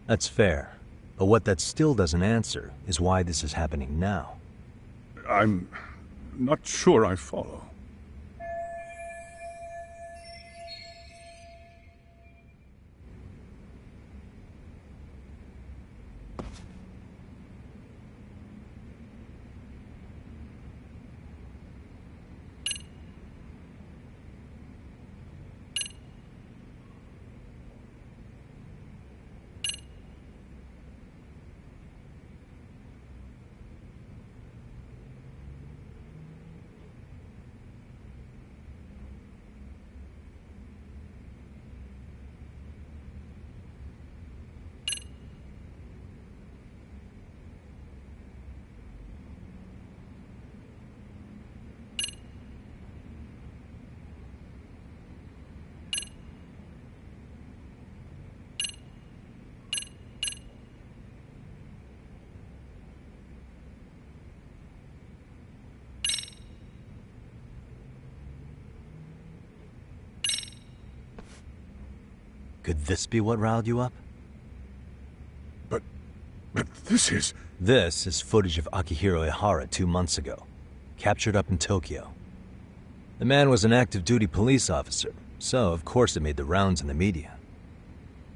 That's fair. But what that still doesn't answer is why this is happening now. I'm not sure I follow. Could this be what riled you up? But this is... This is footage of Akihiro Ihara 2 months ago, captured up in Tokyo. The man was an active duty police officer, so of course it made the rounds in the media.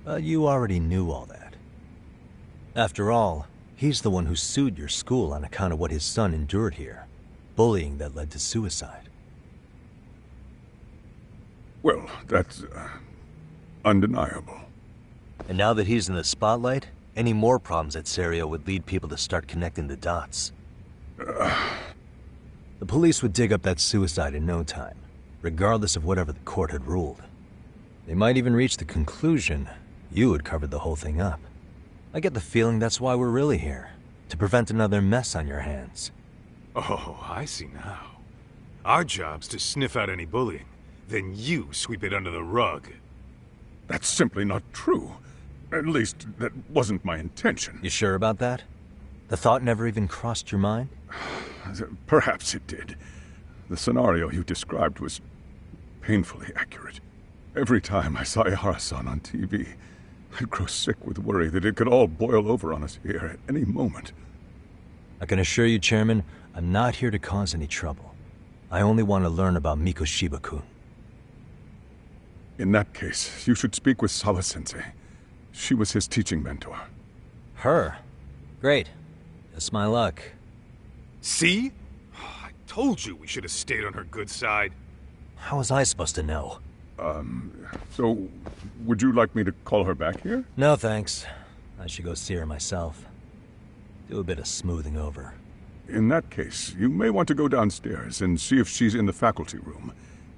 But you already knew all that. After all, he's the one who sued your school on account of what his son endured here. Bullying that led to suicide. Well, that's undeniable. And now that he's in the spotlight, any more problems at Serio would lead people to start connecting the dots. The police would dig up that suicide in no time, regardless of whatever the court had ruled. They might even reach the conclusion you had covered the whole thing up. I get the feeling that's why we're really here, to prevent another mess on your hands. Oh, I see now. Our job's to sniff out any bullying, then you sweep it under the rug. That's simply not true. At least, that wasn't my intention. You sure about that? The thought never even crossed your mind? Perhaps it did. The scenario you described was painfully accurate. Every time I saw Ihara-san on TV, I'd grow sick with worry that it could all boil over on us here at any moment. I can assure you, Chairman, I'm not here to cause any trouble. I only want to learn about Mikoshiba-kun. In that case, you should speak with Sawa-sensei. She was his teaching mentor. Her? Great. That's my luck. See? I told you we should have stayed on her good side. How was I supposed to know? So, would you like me to call her back here? No, thanks. I should go see her myself. Do a bit of smoothing over. In that case, you may want to go downstairs and see if she's in the faculty room.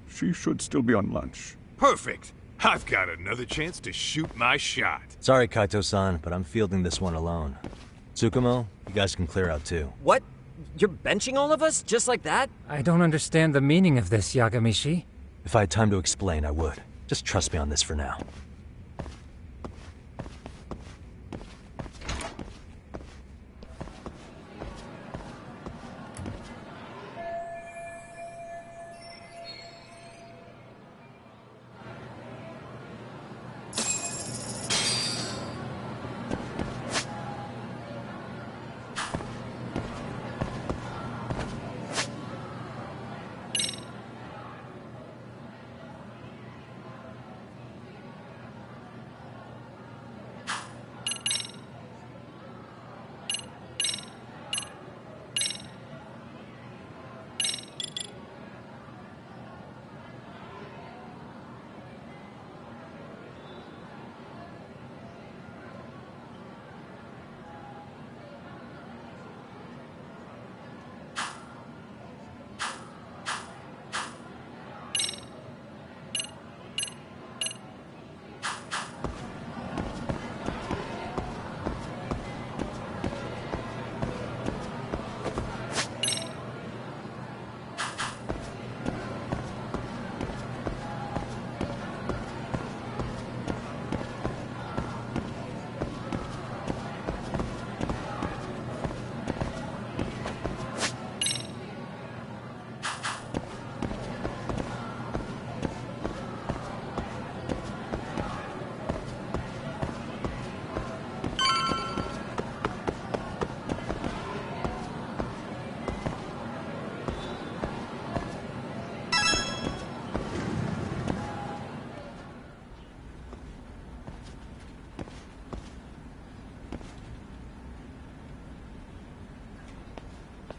She should still be on lunch. Perfect! I've got another chance to shoot my shot. Sorry, Kaito-san, but I'm fielding this one alone. Tsukumo, you guys can clear out too. What? You're benching all of us? Just like that? I don't understand the meaning of this, Yagamishi. If I had time to explain, I would. Just trust me on this for now.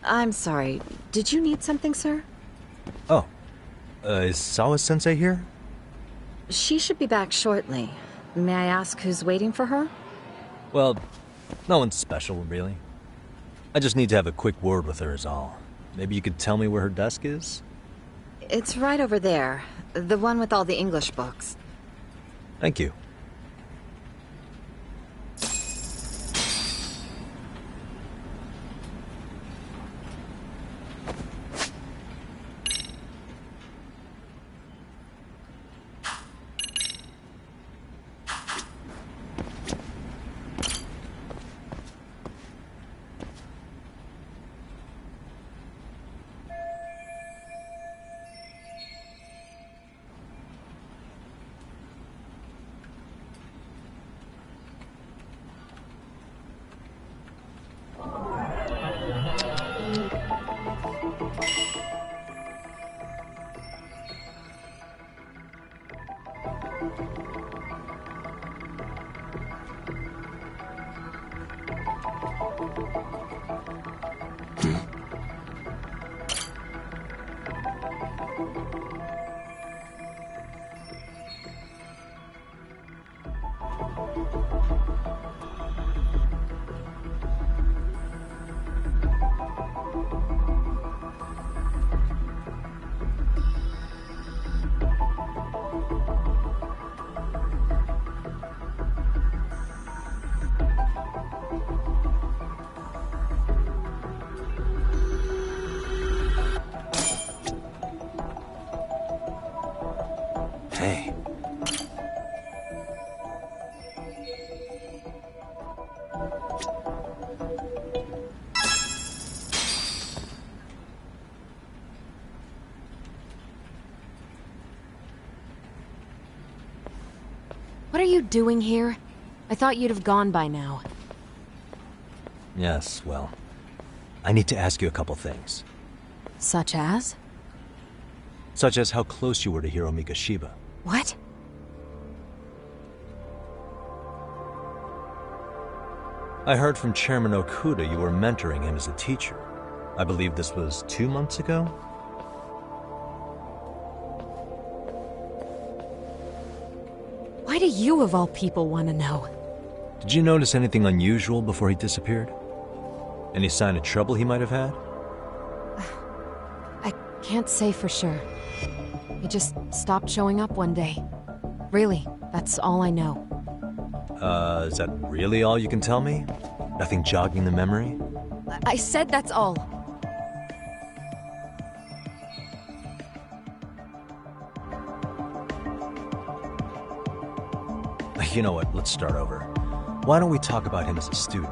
I'm sorry. Did you need something, sir? Oh. Is Sawa-sensei here? She should be back shortly. May I ask who's waiting for her? Well, no one's special, really. I just need to have a quick word with her is all. Maybe you could tell me where her desk is? It's right over there. The one with all the English books. Thank you. What are you doing here? I thought you'd have gone by now. Yes, well, I need to ask you a couple things. Such as? Such as how close you were to Hiro Mikoshiba. What? I heard from Chairman Okuda you were mentoring him as a teacher. I believe this was 2 months ago? Why do you, of all people, want to know? Did you notice anything unusual before he disappeared? Any sign of trouble he might have had? I can't say for sure. He just stopped showing up one day. Really, that's all I know. Is that really all you can tell me? Nothing jogging the memory? I said that's all. You know what, let's start over. Why don't we talk about him as a student?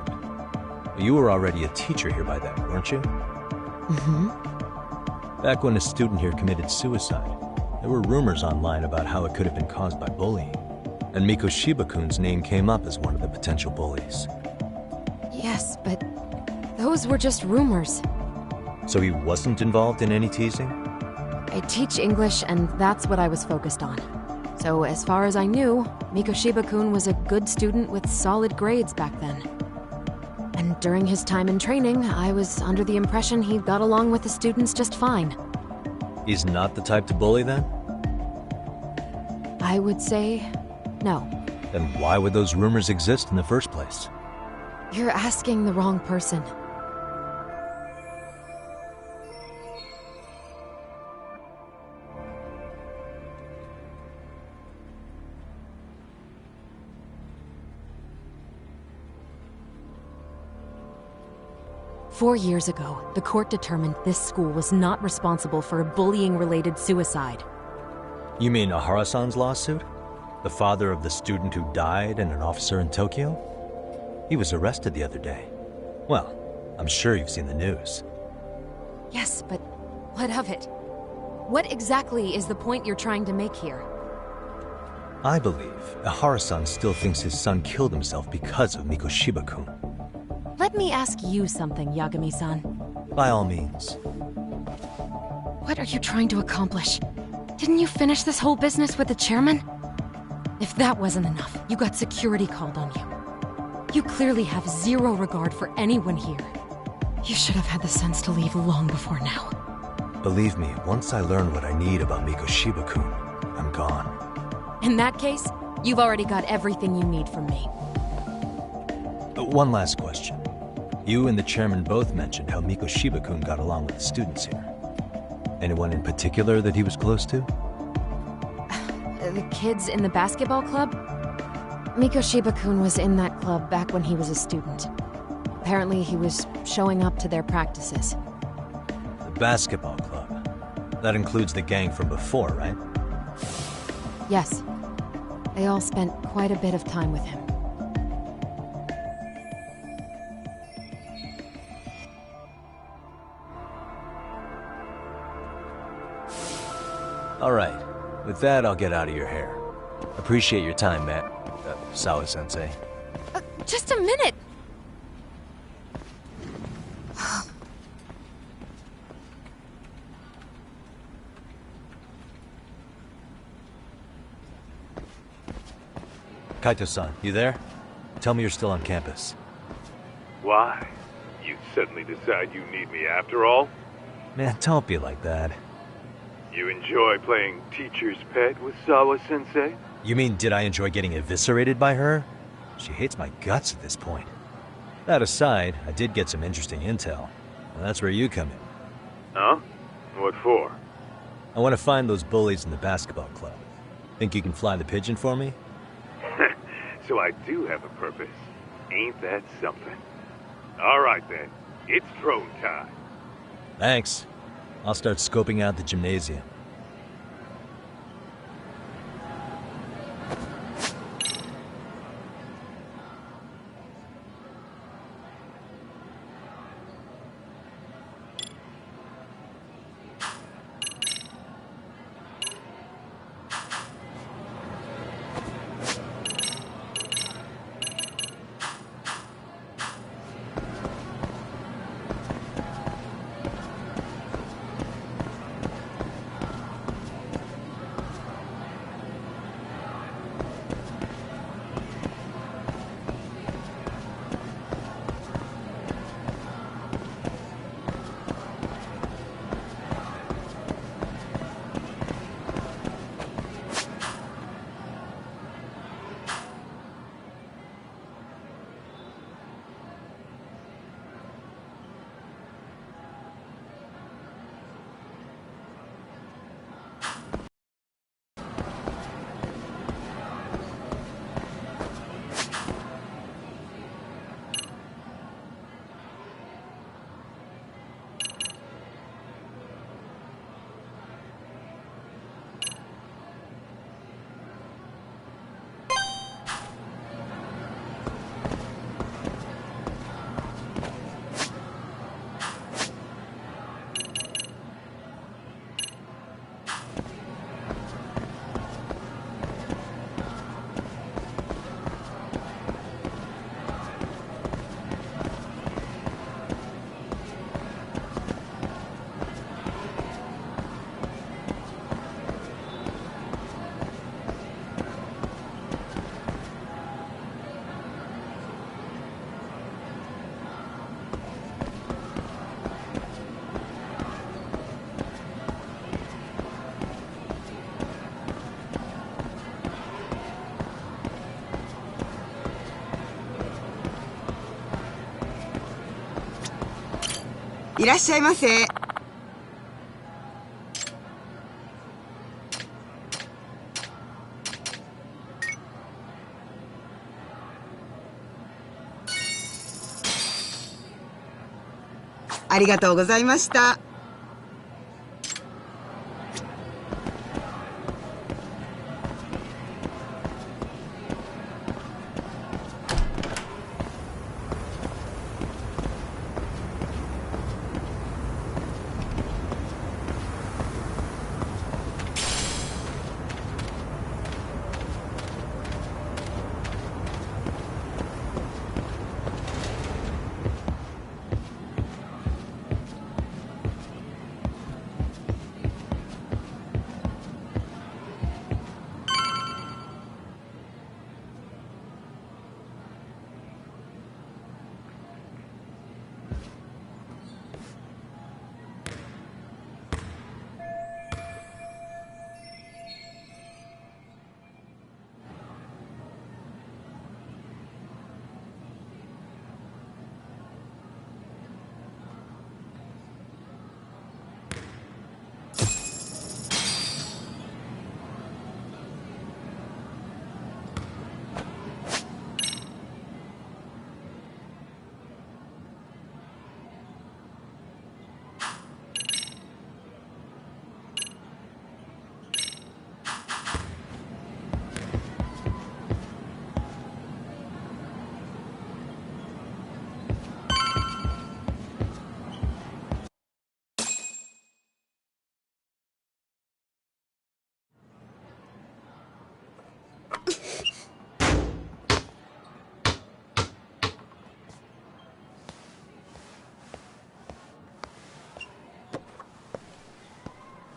You were already a teacher here by then, weren't you? Mm-hmm. Back when a student here committed suicide, there were rumors online about how it could have been caused by bullying. And Mikoshiba-kun's name came up as one of the potential bullies. Yes, but those were just rumors. So he wasn't involved in any teasing? I teach English, and that's what I was focused on. So as far as I knew, Mikoshiba-kun was a good student with solid grades back then. And during his time in training, I was under the impression he got along with the students just fine. He's not the type to bully then? I would say no. Then why would those rumors exist in the first place? You're asking the wrong person. Four years ago, the court determined this school was not responsible for a bullying-related suicide. You mean Ahara-san's lawsuit? The father of the student who died and an officer in Tokyo? He was arrested the other day. Well, I'm sure you've seen the news. Yes, but what of it? What exactly is the point you're trying to make here? I believe Ahara-san still thinks his son killed himself because of Mikoshiba-kun. Let me ask you something, Yagami-san. By all means. What are you trying to accomplish? Didn't you finish this whole business with the chairman? If that wasn't enough, you got security called on you. You clearly have zero regard for anyone here. You should have had the sense to leave long before now. Believe me, once I learn what I need about Mikoshiba-kun, I'm gone. In that case, you've already got everything you need from me. One last question. You and the chairman both mentioned how Mikoshiba-kun got along with the students here. Anyone in particular that he was close to? The kids in the basketball club? Mikoshiba-kun was in that club back when he was a student. Apparently he was showing up to their practices. The basketball club? That includes the gang from before, right? Yes. They all spent quite a bit of time with him. All right. With that, I'll get out of your hair. Appreciate your time, Matt. Sawa-sensei. Just a minute! Kaito-san, you there? Tell me you're still on campus. Why? You suddenly decide you need me after all? Man, don't be like that. You enjoy playing teacher's pet with Sawa-sensei? You mean, did I enjoy getting eviscerated by her? She hates my guts at this point. That aside, I did get some interesting intel. And that's where you come in. Huh? What for? I want to find those bullies in the basketball club. Think you can fly the pigeon for me? So I do have a purpose. Ain't that something? All right then. It's drone time. Thanks. I'll start scoping out the gymnasium. いらっしゃいませ。ありがとうございました。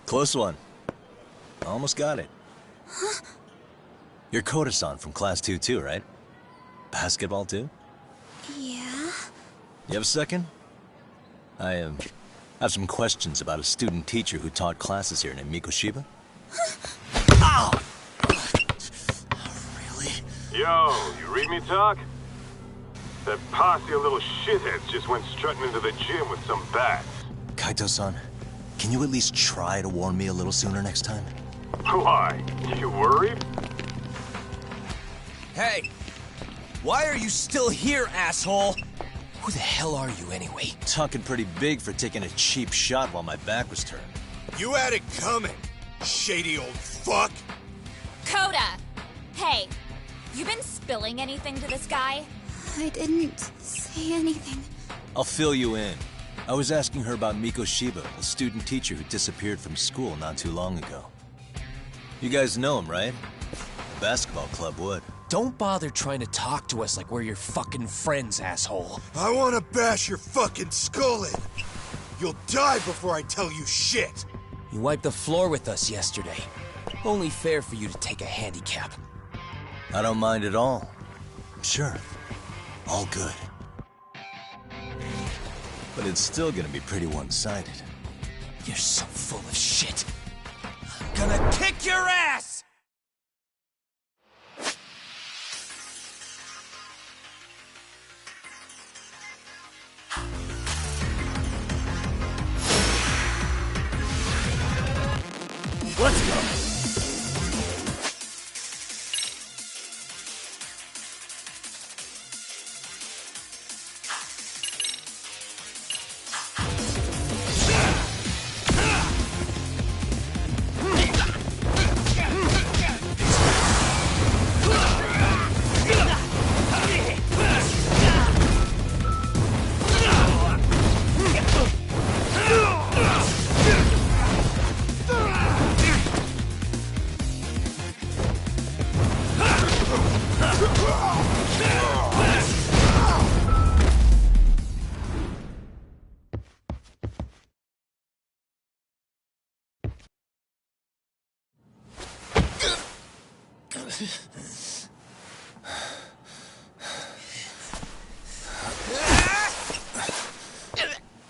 Close one. Almost got it. Huh? You're Koda-san from Class 2 too, right? Basketball too? Yeah? You have a second? I have some questions about a student teacher who taught classes here named Mikoshiba. Ow! Really? Yo, you read me talk? That posse of little shitheads just went strutting into the gym with some bats. Kaito-san, can you at least try to warn me a little sooner next time? Why? You worried? Hey! Why are you still here, asshole? Who the hell are you anyway? Talking pretty big for taking a cheap shot while my back was turned. You had it coming, shady old fuck! Coda! Hey, you been spilling anything to this guy? I didn't say anything. I'll fill you in. I was asking her about Mikoshiba, a student teacher who disappeared from school not too long ago. You guys know him, right? The basketball club would. Don't bother trying to talk to us like we're your fucking friends, asshole. I wanna bash your fucking skull in. You'll die before I tell you shit. You wiped the floor with us yesterday. Only fair for you to take a handicap. I don't mind at all. Sure. All good. But it's still gonna be pretty one-sided. You're so full of shit. I'm gonna kick your ass! Let's go!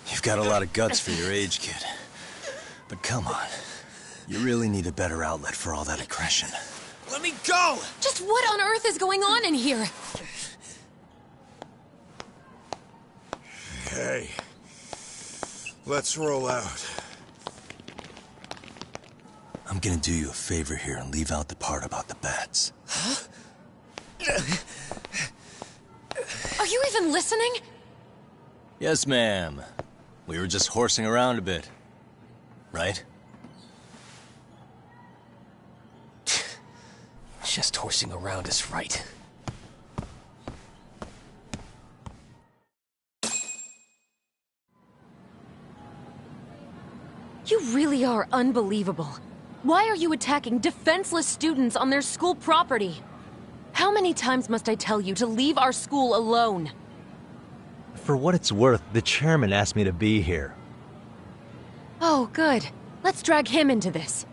You've got a lot of guts for your age, kid. But come on. You really need a better outlet for all that aggression. Let me go! Just what on earth is going on in here? Hey. Let's roll out. I'm gonna do you a favor here and leave out the part about the bats. Are you even listening? Yes, ma'am. We were just horsing around a bit. Right? Just horsing around is right. You really are unbelievable. Why are you attacking defenseless students on their school property? How many times must I tell you to leave our school alone? For what it's worth, the chairman asked me to be here. Oh, good. Let's drag him into this.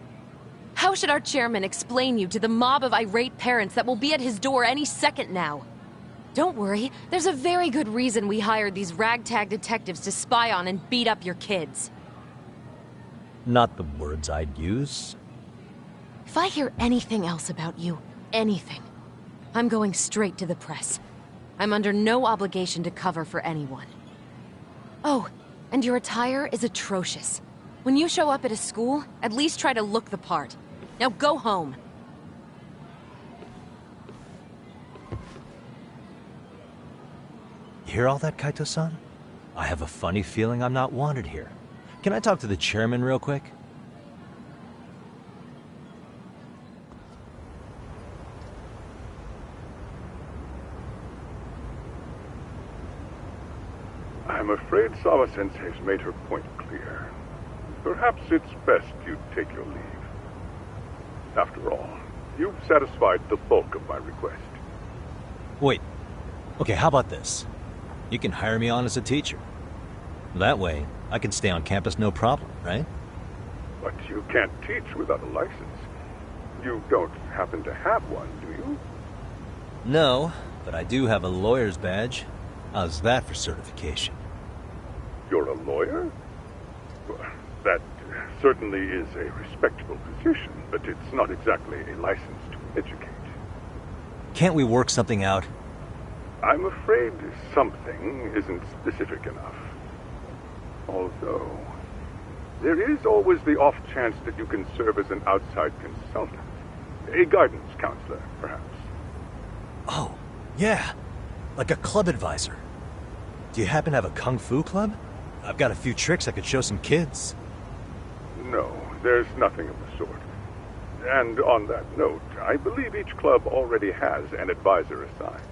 How should our chairman explain you to the mob of irate parents that will be at his door any second now? Don't worry, there's a very good reason we hired these ragtag detectives to spy on and beat up your kids. Not the words I'd use. If I hear anything else about you, anything, I'm going straight to the press. I'm under no obligation to cover for anyone. Oh, and your attire is atrocious. When you show up at a school, at least try to look the part. Now go home. You hear all that, Kaito-san? I have a funny feeling I'm not wanted here. Can I talk to the chairman real quick? I'm afraid Sawa-sensei's made her point clear. Perhaps it's best you take your leave. After all, you've satisfied the bulk of my request. Wait. Okay, how about this? You can hire me on as a teacher. That way, I can stay on campus no problem, right? But you can't teach without a license. You don't happen to have one, do you? No, but I do have a lawyer's badge. How's that for certification? You're a lawyer? Well, that certainly is a respectable position, but it's not exactly a license to educate. Can't we work something out? I'm afraid something isn't specific enough. Although, there is always the off chance that you can serve as an outside consultant. A guidance counselor, perhaps. Oh, yeah. Like a club advisor. Do you happen to have a kung fu club? I've got a few tricks I could show some kids. No, there's nothing of the sort. And on that note, I believe each club already has an advisor assigned.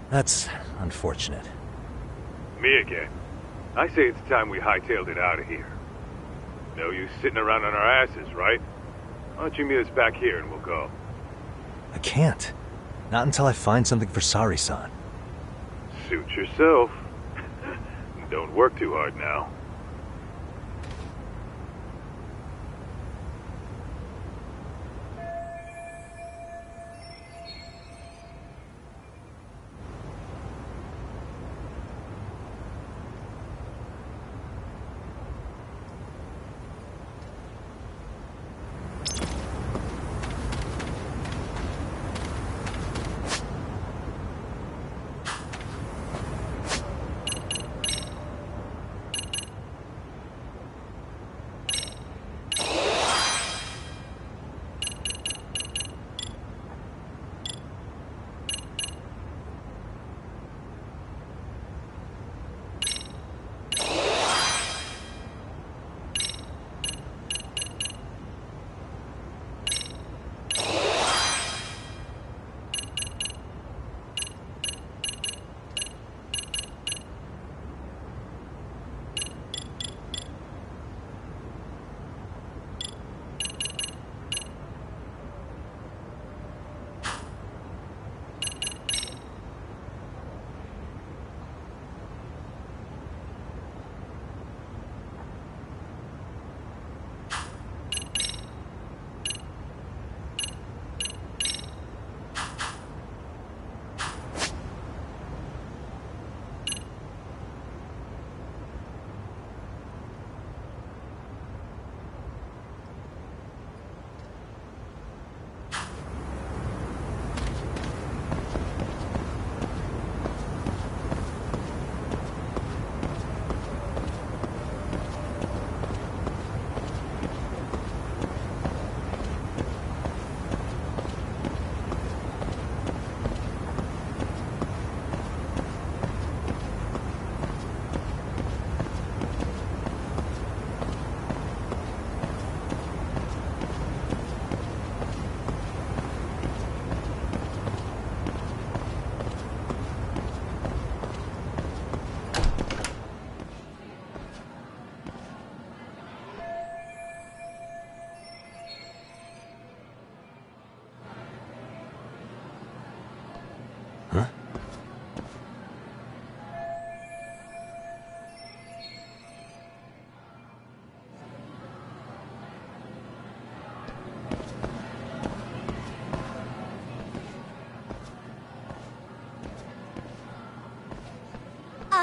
That's unfortunate. Me again. I say it's time we hightailed it out of here. No use sitting around on our asses, right? Why don't you meet us back here and we'll go? I can't. Not until I find something for Sari-san. Suit yourself. Don't work too hard now.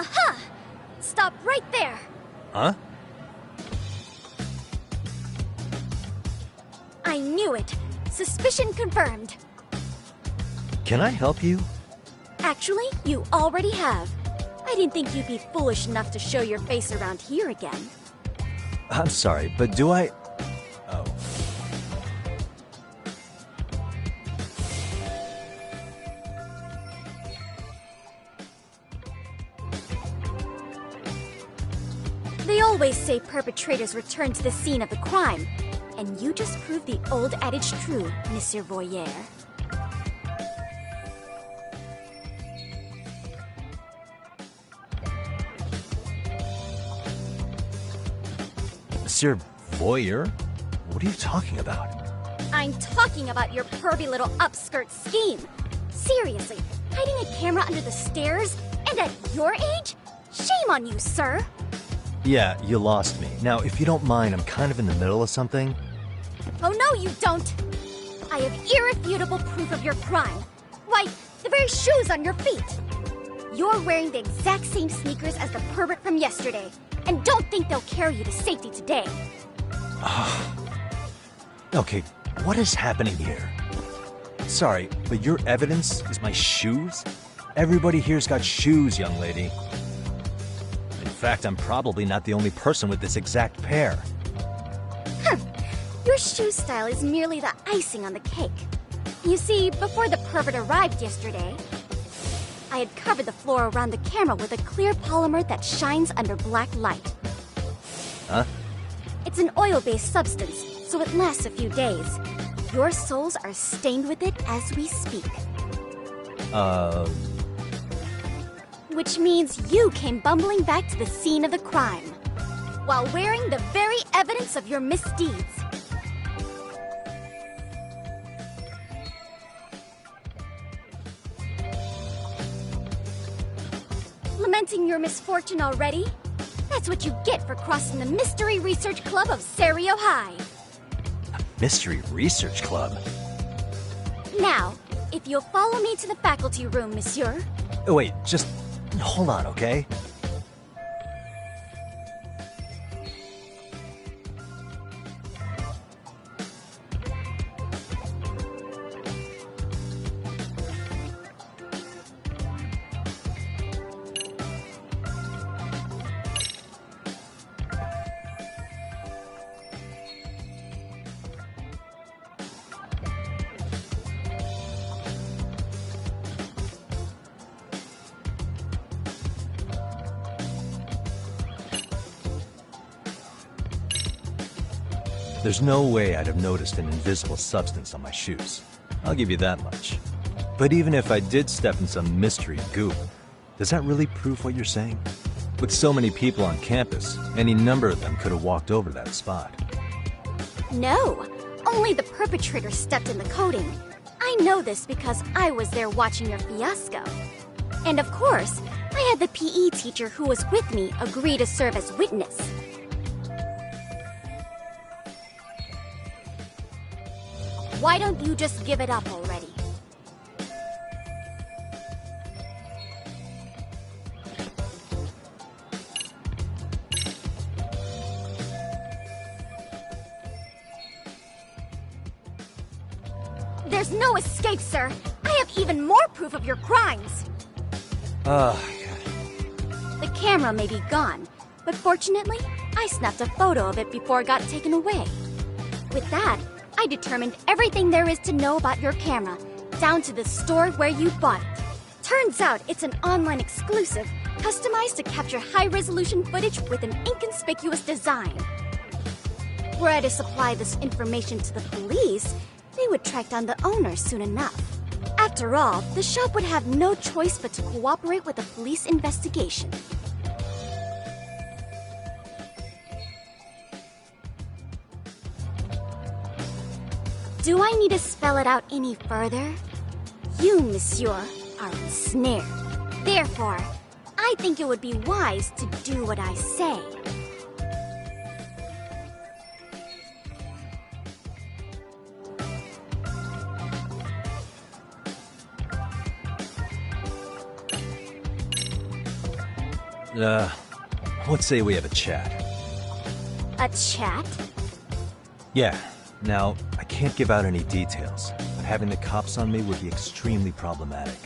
Aha! Stop right there! Huh? I knew it. Suspicion confirmed. Can I help you? Actually, you already have. I didn't think you'd be foolish enough to show your face around here again. I'm sorry, but do I... Oh. They always say perpetrators return to the scene of the crime. And you just proved the old adage true, Monsieur Voyeur. Monsieur Voyeur? What are you talking about? I'm talking about your pervy little upskirt scheme. Seriously, hiding a camera under the stairs? And at your age? Shame on you, sir. Yeah, you lost me. Now, if you don't mind, I'm kind of in the middle of something. Oh, no, you don't. I have irrefutable proof of your crime. Why, the very shoes on your feet. You're wearing the exact same sneakers as the pervert from yesterday. And don't think they'll carry you to safety today. Okay, what is happening here? Sorry, but your evidence is my shoes? Everybody here's got shoes, young lady. In fact, I'm probably not the only person with this exact pair. Your shoe style is merely the icing on the cake. You see, before the pervert arrived yesterday, I had covered the floor around the camera with a clear polymer that shines under black light. Huh? It's an oil-based substance, so it lasts a few days. Your soles are stained with it as we speak. Which means you came bumbling back to the scene of the crime, while wearing the very evidence of your misdeeds. Lamenting your misfortune already? That's what you get for crossing the Mystery Research Club of Serio High. Mystery Research Club? Now, if you'll follow me to the faculty room, monsieur. Oh, wait, just hold on, okay? There's no way I'd have noticed an invisible substance on my shoes. I'll give you that much. But even if I did step in some mystery goop, does that really prove what you're saying? With so many people on campus, any number of them could have walked over that spot. No, only the perpetrator stepped in the coating. I know this because I was there watching your fiasco. And of course, I had the PE teacher who was with me agree to serve as witness. Why don't you just give it up already? There's no escape, sir. I have even more proof of your crimes. The camera may be gone, but fortunately, I snapped a photo of it before it got taken away. With that, I determined everything there is to know about your camera, down to the store where you bought it. Turns out it's an online exclusive, customized to capture high-resolution footage with an inconspicuous design. Were I to supply this information to the police, they would track down the owner soon enough. After all, the shop would have no choice but to cooperate with the police investigation. Do I need to spell it out any further? You, monsieur, are ensnared. Therefore, I think it would be wise to do what I say. Let's say we have a chat. A chat? Yeah. Now, I can't give out any details, but having the cops on me would be extremely problematic.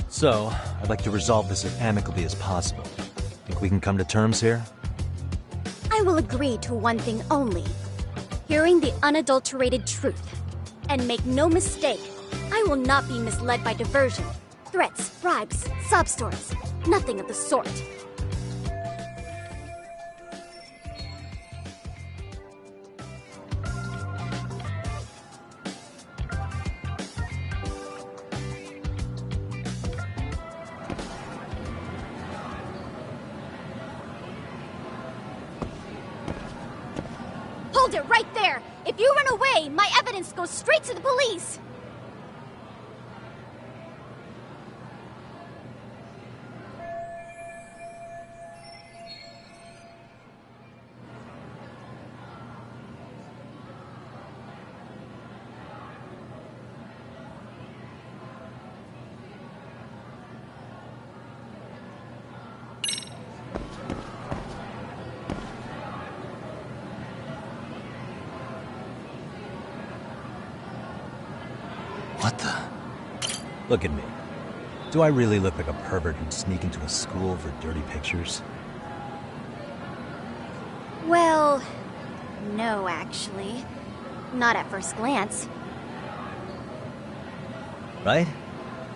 So, I'd like to resolve this as amicably as possible. Think we can come to terms here? I will agree to one thing only. Hearing the unadulterated truth. And make no mistake, I will not be misled by diversion, threats, bribes, sob stories. Nothing of the sort. Hold it right there! If you run away, my evidence goes straight to the police! What the? Look at me. Do I really look like a pervert who'd sneak into a school for dirty pictures? Well, no, actually. Not at first glance. Right?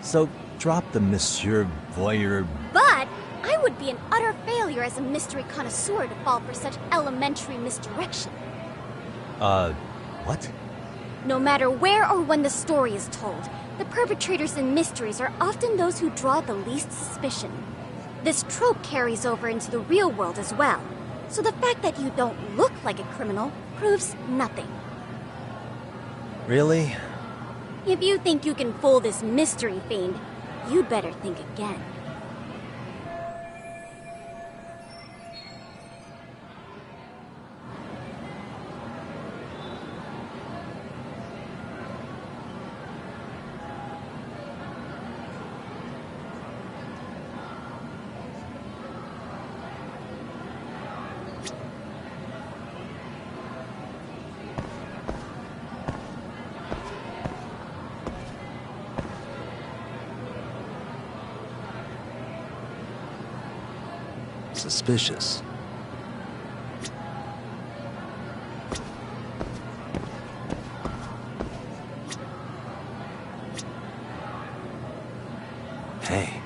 So, drop the Monsieur Voyeur... But I would be an utter failure as a mystery connoisseur to fall for such elementary misdirection. What? No matter where or when the story is told, the perpetrators in mysteries are often those who draw the least suspicion. This trope carries over into the real world as well, so the fact that you don't look like a criminal proves nothing. Really? If you think you can fool this mystery fiend, you'd better think again. Suspicious. Hey.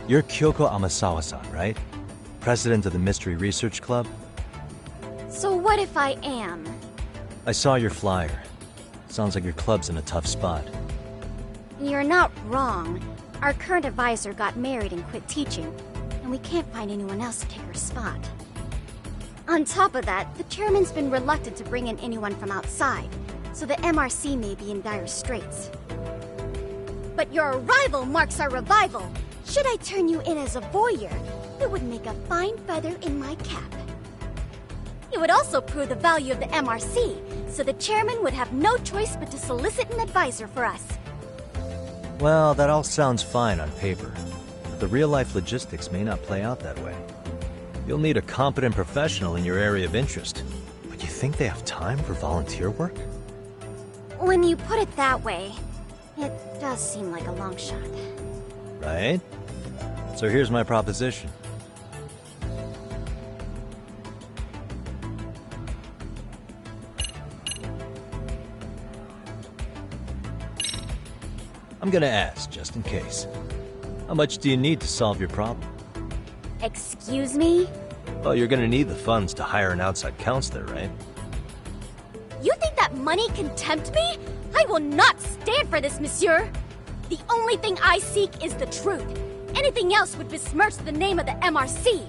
You're Kyoko Amasawa-san, right? President of the Mystery Research Club? So what if I am? I saw your flyer. Sounds like your club's in a tough spot. You're not wrong. Our current advisor got married and quit teaching, and we can't find anyone else to take her spot. On top of that, the chairman's been reluctant to bring in anyone from outside, so the MRC may be in dire straits. But your arrival marks our revival. Should I turn you in as a voyeur, it would make a fine feather in my cap. It would also prove the value of the MRC, so the chairman would have no choice but to solicit an advisor for us. Well, that all sounds fine on paper, but the real-life logistics may not play out that way. You'll need a competent professional in your area of interest, but you think they have time for volunteer work? When you put it that way, It does seem like a long shot. Right? So here's my proposition. I'm gonna ask, just in case. How much do you need to solve your problem? Excuse me? Well, you're gonna need the funds to hire an outside counselor, right? You think that money can tempt me? I will not stand for this, monsieur! The only thing I seek is the truth. Anything else would besmirch the name of the MRC.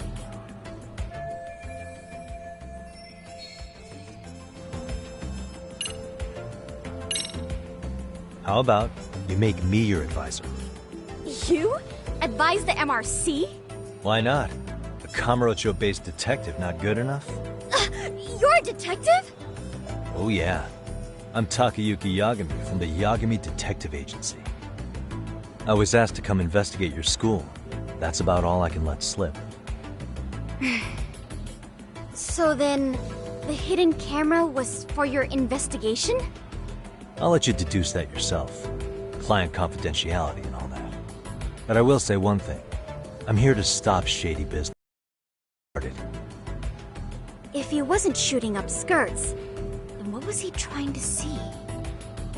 How about you make me your advisor? You? Advise the MRC? Why not? A Kamurocho-based detective not good enough? You're a detective? Oh yeah. I'm Takayuki Yagami from the Yagami Detective Agency. I was asked to come investigate your school. That's about all I can let slip. So then, the hidden camera was for your investigation? I'll let you deduce that yourself. Client confidentiality and all that. But I will say one thing. I'm here to stop shady business. If he wasn't shooting up skirts, then what was he trying to see?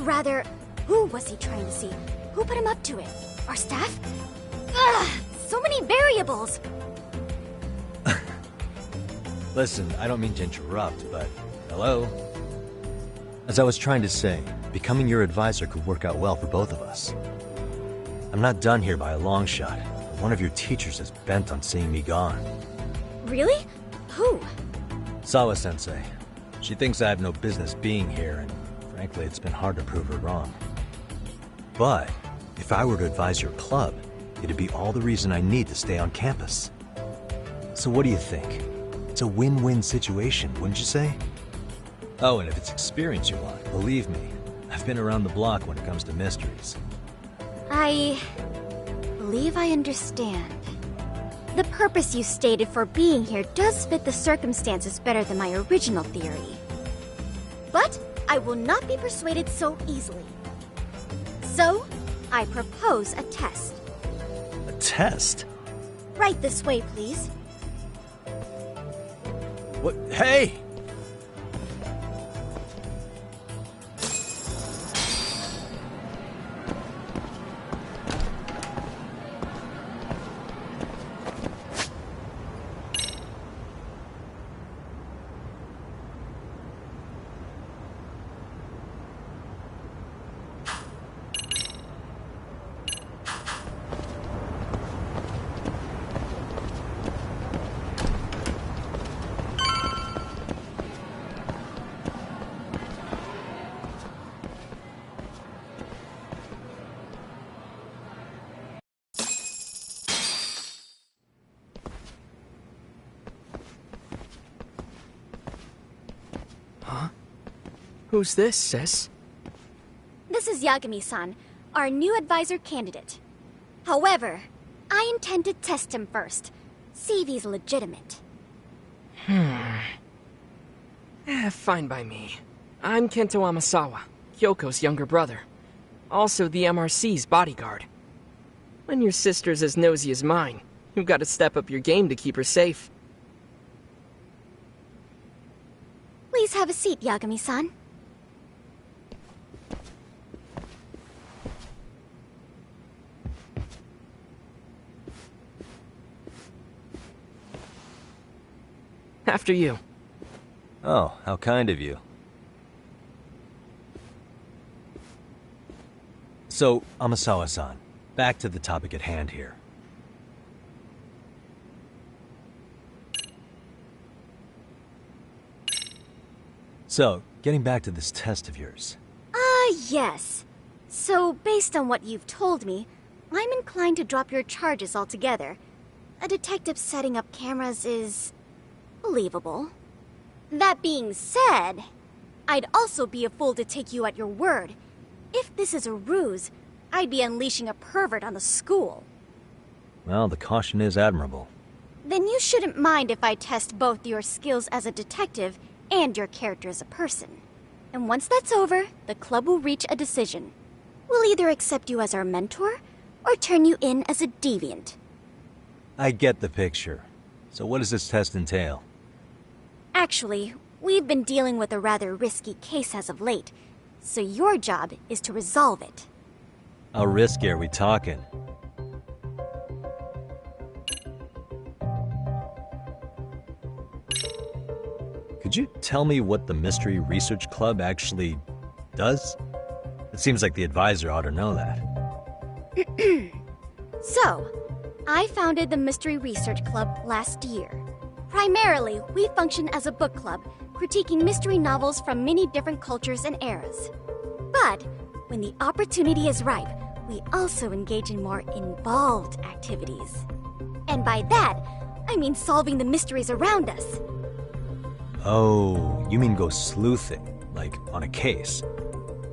Rather, who was he trying to see? Who put him up to it? Our staff? Ugh! So many variables! Listen, I don't mean to interrupt, but hello? As I was trying to say, becoming your advisor could work out well for both of us. I'm not done here by a long shot, but one of your teachers is bent on seeing me gone. Really? Who? Sawa-sensei. She thinks I have no business being here, and frankly, it's been hard to prove her wrong. But if I were to advise your club, it'd be all the reason I need to stay on campus. So what do you think? It's a win-win situation, wouldn't you say? Oh, and if it's experience you want, believe me, I've been around the block when it comes to mysteries. I believe I understand. The purpose you stated for being here does fit the circumstances better than my original theory. But I will not be persuaded so easily. So, I propose a test. A test? Right this way, please. What? Hey! Who's this, sis? This is Yagami-san, our new advisor candidate. However, I intend to test him first. See if he's legitimate. Fine by me. I'm Kento Amasawa, Kyoko's younger brother. Also the MRC's bodyguard. When your sister's as nosy as mine, you've got to step up your game to keep her safe. Please have a seat, Yagami-san. After you. Oh, how kind of you. So, Amasawa-san, back to the topic at hand here. So, getting back to this test of yours. Yes. So, based on what you've told me, I'm inclined to drop your charges altogether. A detective setting up cameras is believable. That being said, I'd also be a fool to take you at your word. If this is a ruse, I'd be unleashing a pervert on the school. Well, the caution is admirable. Then you shouldn't mind if I test both your skills as a detective and your character as a person. And once that's over, the club will reach a decision. We'll either accept you as our mentor, or turn you in as a deviant. I get the picture. So what does this test entail? Actually, we've been dealing with a rather risky case as of late, so your job is to resolve it. How risky are we talking? Could you tell me what the Mystery Research Club actually does? It seems like the advisor ought to know that. So, I founded the Mystery Research Club last year. Primarily, we function as a book club, critiquing mystery novels from many different cultures and eras. But, when the opportunity is ripe, we also engage in more involved activities. And by that, I mean solving the mysteries around us. Oh, you mean go sleuthing, like on a case.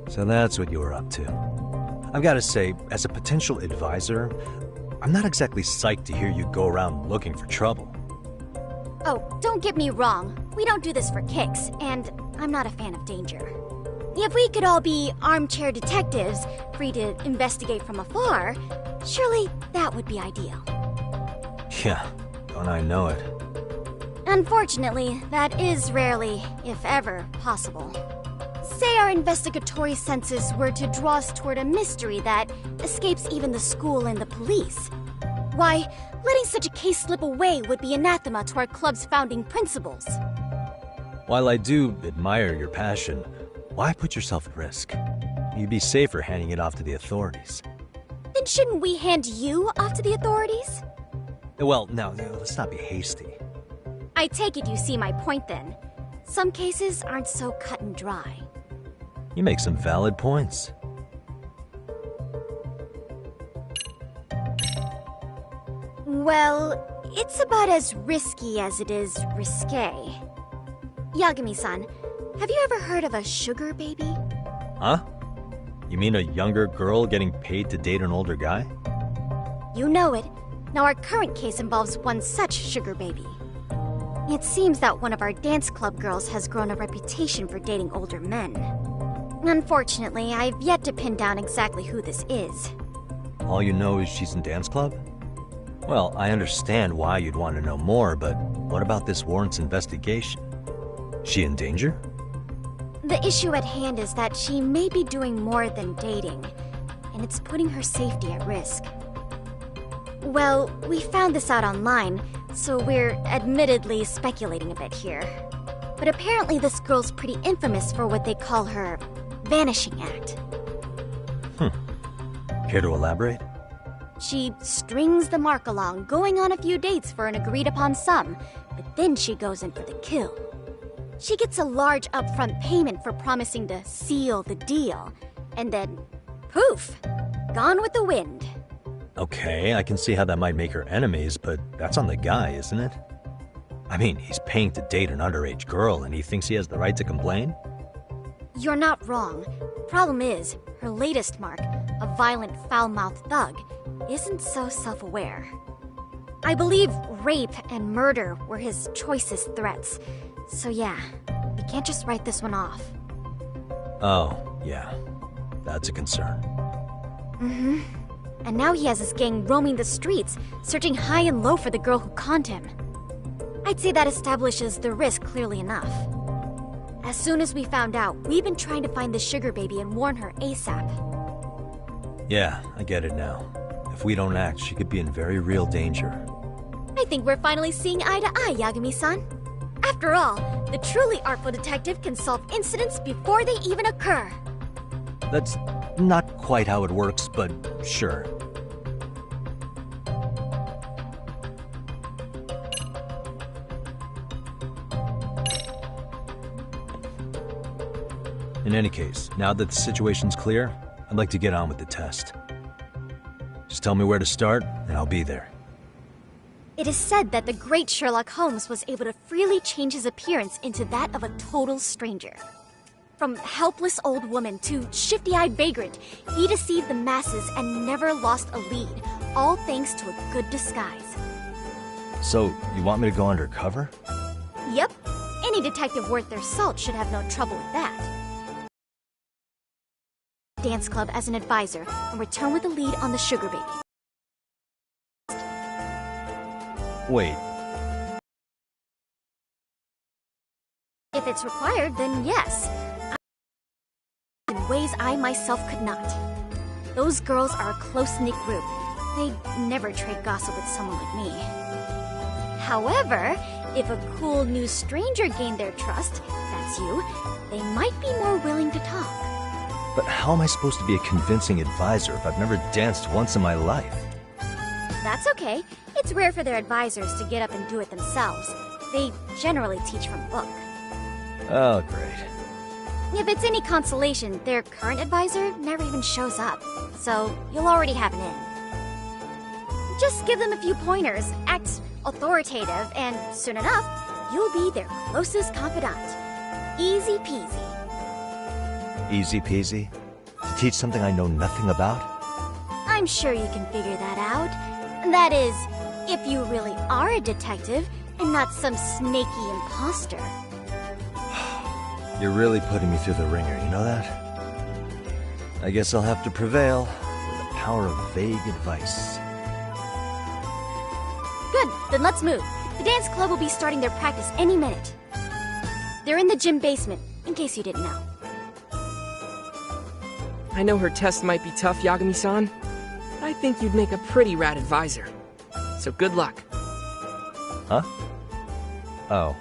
So that's what you were up to. I've got to say, as a potential advisor, I'm not exactly psyched to hear you go around looking for trouble. Oh, don't get me wrong. We don't do this for kicks, and I'm not a fan of danger. If we could all be armchair detectives, free to investigate from afar, surely that would be ideal. Yeah, don't I know it. Unfortunately, that is rarely, if ever, possible. Say our investigatory senses were to draw us toward a mystery that escapes even the school and the police. Why, letting such a case slip away would be anathema to our club's founding principles. While I do admire your passion, why put yourself at risk? You'd be safer handing it off to the authorities. Then shouldn't we hand you off to the authorities? Well, now, let's not be hasty. I take it you see my point then. Some cases aren't so cut and dry. You make some valid points. Well, it's about as risky as it is risque. Yagami-san, have you ever heard of a sugar baby? Huh? You mean a younger girl getting paid to date an older guy? You know it. Now our current case involves one such sugar baby. It seems that one of our dance club girls has grown a reputation for dating older men. Unfortunately, I've yet to pin down exactly who this is. All you know is she's in dance club? Well, I understand why you'd want to know more, but what about this warrants investigation? She in danger? The issue at hand is that she may be doing more than dating, and it's putting her safety at risk. Well, we found this out online, so we're admittedly speculating a bit here. But apparently this girl's pretty infamous for what they call her vanishing act. Care to elaborate? She strings the mark along, going on a few dates for an agreed-upon sum, but then she goes in for the kill. She gets a large upfront payment for promising to seal the deal, and then, poof, gone with the wind. Okay, I can see how that might make her enemies, but that's on the guy, isn't it? I mean, he's paying to date an underage girl, and he thinks he has the right to complain? You're not wrong. Problem is, her latest mark, a violent, foul-mouthed thug, isn't so self-aware. I believe rape and murder were his choicest threats. So yeah, we can't just write this one off. Oh, yeah. That's a concern. Mm-hmm. And now he has his gang roaming the streets, searching high and low for the girl who conned him. I'd say that establishes the risk clearly enough. As soon as we found out, we've been trying to find the sugar baby and warn her ASAP. Yeah, I get it now. If we don't act, she could be in very real danger. I think we're finally seeing eye to eye, Yagami-san. After all, the truly artful detective can solve incidents before they even occur. That's not quite how it works, but sure. In any case, now that the situation's clear, I'd like to get on with the test. Just tell me where to start, and I'll be there. It is said that the great Sherlock Holmes was able to freely change his appearance into that of a total stranger. From helpless old woman to shifty-eyed vagrant, he deceived the masses and never lost a lead, all thanks to a good disguise. So, you want me to go undercover? Yep. Any detective worth their salt should have no trouble with that. dance club as an advisor and return with the lead on the Sugar Baby. Wait, If it's required, then yes. In ways I myself could not. Those girls are a close-knit group. They'd never trade gossip with someone like me. However, if a cool new stranger gained their trust, that's you, they might be more willing to talk. but how am I supposed to be a convincing advisor if I've never danced once in my life? That's okay. It's rare for their advisors to get up and do it themselves. They generally teach from book. Oh, great. If it's any consolation, their current advisor never even shows up, so you'll already have an in. Just give them a few pointers, act authoritative, and soon enough, you'll be their closest confidant. Easy peasy. Easy peasy? To teach something I know nothing about? I'm sure you can figure that out. That is, if you really are a detective and not some snaky imposter. You're really putting me through the ringer, you know that? I guess I'll have to prevail with the power of vague advice. Good, then let's move. The dance club will be starting their practice any minute. They're in the gym basement, in case you didn't know. I know her test might be tough, Yagami-san, but I think you'd make a pretty rad advisor. So good luck. Huh? Oh.